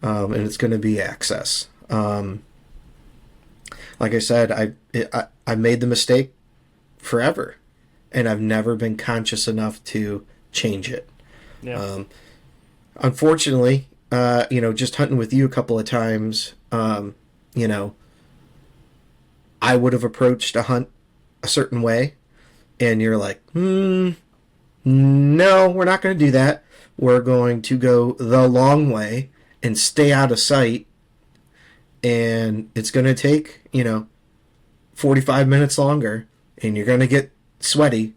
And it's going to be access. Like I said, I made the mistake forever, and I've never been conscious enough to change it. Yeah. Unfortunately, just hunting with you a couple of times, I would have approached a hunt a certain way, and you're like, no, we're not going to do that. We're going to go the long way and stay out of sight, and it's going to take, 45 minutes longer, and you're going to get sweaty,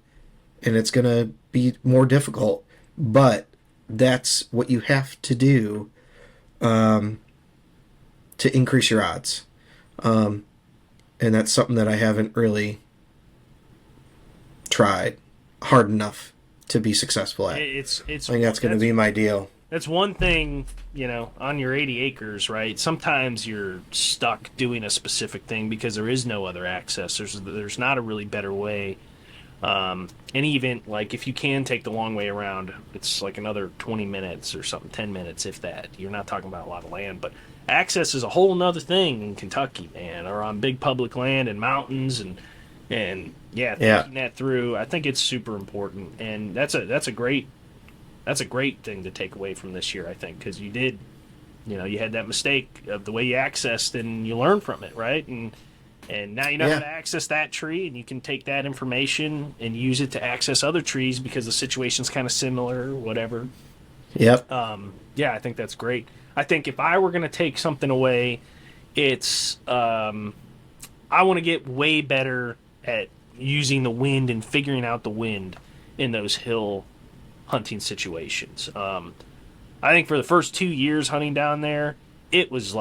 and it's going to be more difficult, but that's what you have to do to increase your odds. And that's something that I haven't really tried hard enough to be successful at. I think that's going to be my deal. That's one thing, on your 80 acres, right? Sometimes you're stuck doing a specific thing because there is no other access. There's not a really better way. And even, like, if you can take the long way around, it's like another 20 minutes or something, 10 minutes, if that. You're not talking about a lot of land, but access is a whole nother thing in Kentucky, man, or on big public land and mountains and thinking that through. I think it's super important, and that's a great thing to take away from this year, I think, because you did, you had that mistake of the way you accessed, and you learn from it, right? And now you know how to access that tree, and you can take that information and use it to access other trees because the situation's kind of similar or whatever. Yep. I think that's great. I think if I were going to take something away, it's I want to get way better at using the wind and figuring out the wind in those hill hunting situations. I think for the first 2 years hunting down there, it was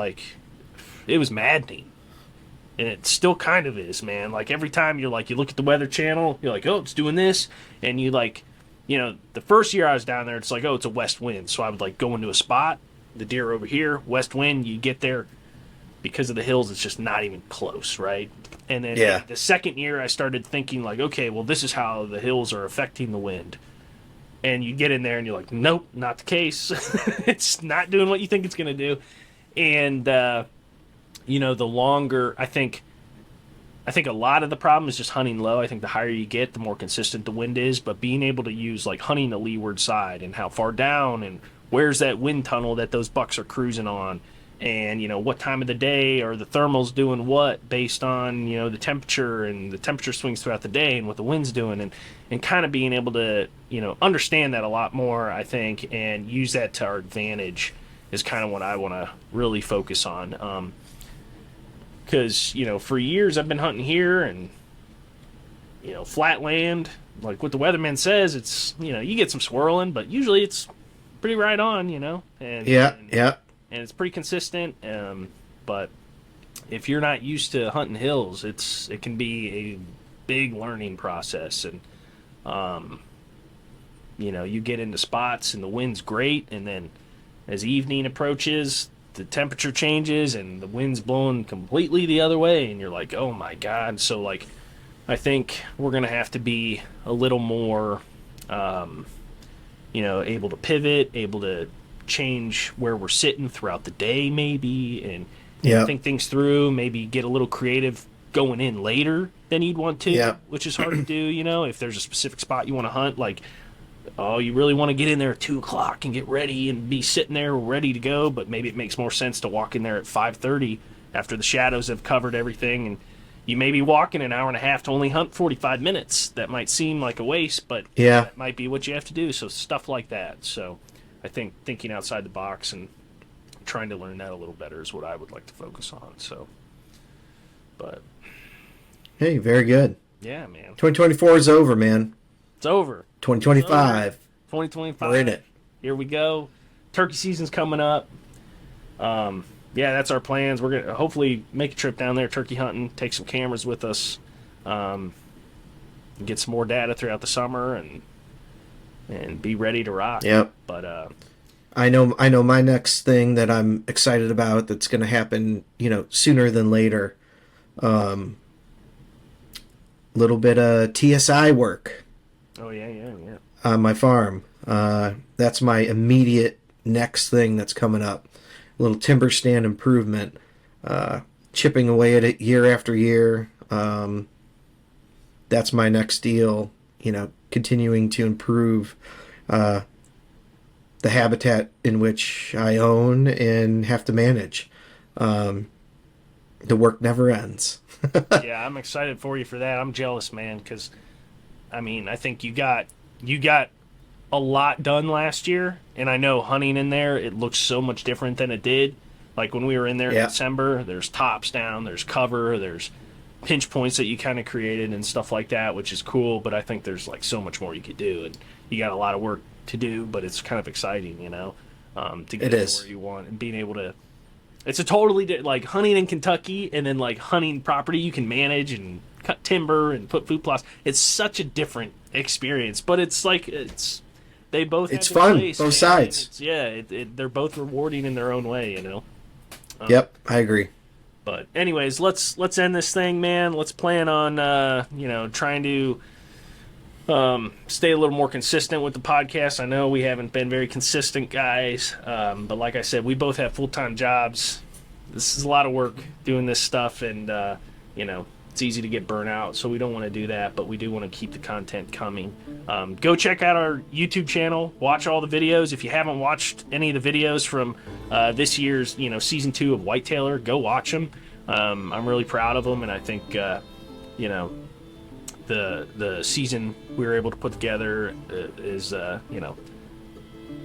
maddening. And it still kind of is, man. Like, every time you look at the Weather Channel, you're like, oh, it's doing this. And you the first year I was down there, it's like, oh, it's a west wind. So I would go into a spot, the deer over here, west wind, you get there, because of the hills, it's just not even close, right? And then the second year I started thinking, okay, well, this is how the hills are affecting the wind. And you get in there and you're like, nope, not the case. It's not doing what you think it's going to do. And, the longer, I think a lot of the problem is just hunting low. I think the higher you get, the more consistent the wind is. But being able to use, hunting the leeward side and how far down and where's that wind tunnel that those bucks are cruising on, and what time of the day are the thermals doing what based on the temperature, and the temperature swings throughout the day and what the wind's doing, and kind of being able to understand that a lot more, I think, and use that to our advantage is kind of what I want to really focus on. Because for years I've been hunting here, and flat land, like what the weatherman says, it's you get some swirling, but usually it's pretty right on, and it's pretty consistent. But if you're not used to hunting hills, it can be a big learning process, and you get into spots and the wind's great, and then as evening approaches, the temperature changes and the wind's blowing completely the other way, and you're like, oh my god. So I think we're gonna have to be a little more able to pivot, able to change where we're sitting throughout the day, maybe, and think things through, maybe get a little creative going in later than you'd want to, which is hard to do. If there's a specific spot you want to hunt, you really want to get in there at 2 o'clock and get ready and be sitting there ready to go, but maybe it makes more sense to walk in there at 5:30 after the shadows have covered everything, and you may be walking an hour and a half to only hunt 45 minutes. That might seem like a waste, but that might be what you have to do. So stuff like that. So I think thinking outside the box and trying to learn that a little better is what I would like to focus on. So, but Hey, very good. Yeah, man. 2024 is over, man. It's over. 2025. 2025. We're in it. Here we go. Turkey season's coming up. Yeah, that's our plans. We're gonna hopefully make a trip down there turkey hunting, take some cameras with us, get some more data throughout the summer, and be ready to rock. Yep. But I know my next thing that I'm excited about that's going to happen, sooner than later. Little bit of TSI work. Oh yeah. On my farm. That's my immediate next thing that's coming up. A little timber stand improvement. Chipping away at it year after year. That's my next deal. Continuing to improve the habitat in which I own and have to manage. The work never ends. Yeah, I'm excited for you for that. I'm jealous, man, because I think you got a lot done last year, and I know hunting in there, it looks so much different than it did. Like when we were in there in December, there's tops down, there's cover, there's pinch points that you kind of created and stuff like that, which is cool, but I think there's like so much more you could do, and you got a lot of work to do, but it's kind of exciting, to get to where you want and being able to. It's a totally like hunting in Kentucky and then like hunting property you can manage and cut timber and put food plots. It's such a different experience, but they both. It's fun, place, both sides. They're both rewarding in their own way, Yep, I agree. But anyways, let's end this thing, man. Let's plan on trying to stay a little more consistent with the podcast. I know we haven't been very consistent, guys, but like I said, we both have full-time jobs. This is a lot of work doing this stuff, and it's easy to get burnt out, so we don't want to do that, but we do want to keep the content coming. Go check out our YouTube channel. Watch all the videos. If you haven't watched any of the videos from this year's season 2 of Whitetailer, go watch them. I'm really proud of them, and I think the season we were able to put together is at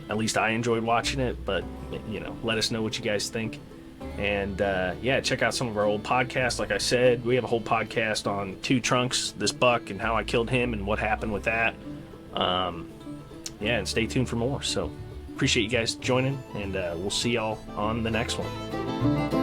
least I enjoyed watching it, but let us know what you guys think. And check out some of our old podcasts. Like I said, we have a whole podcast on Two Trunks, this buck, and how I killed him and what happened with that. And stay tuned for more. So appreciate you guys joining, and we'll see y'all on the next one.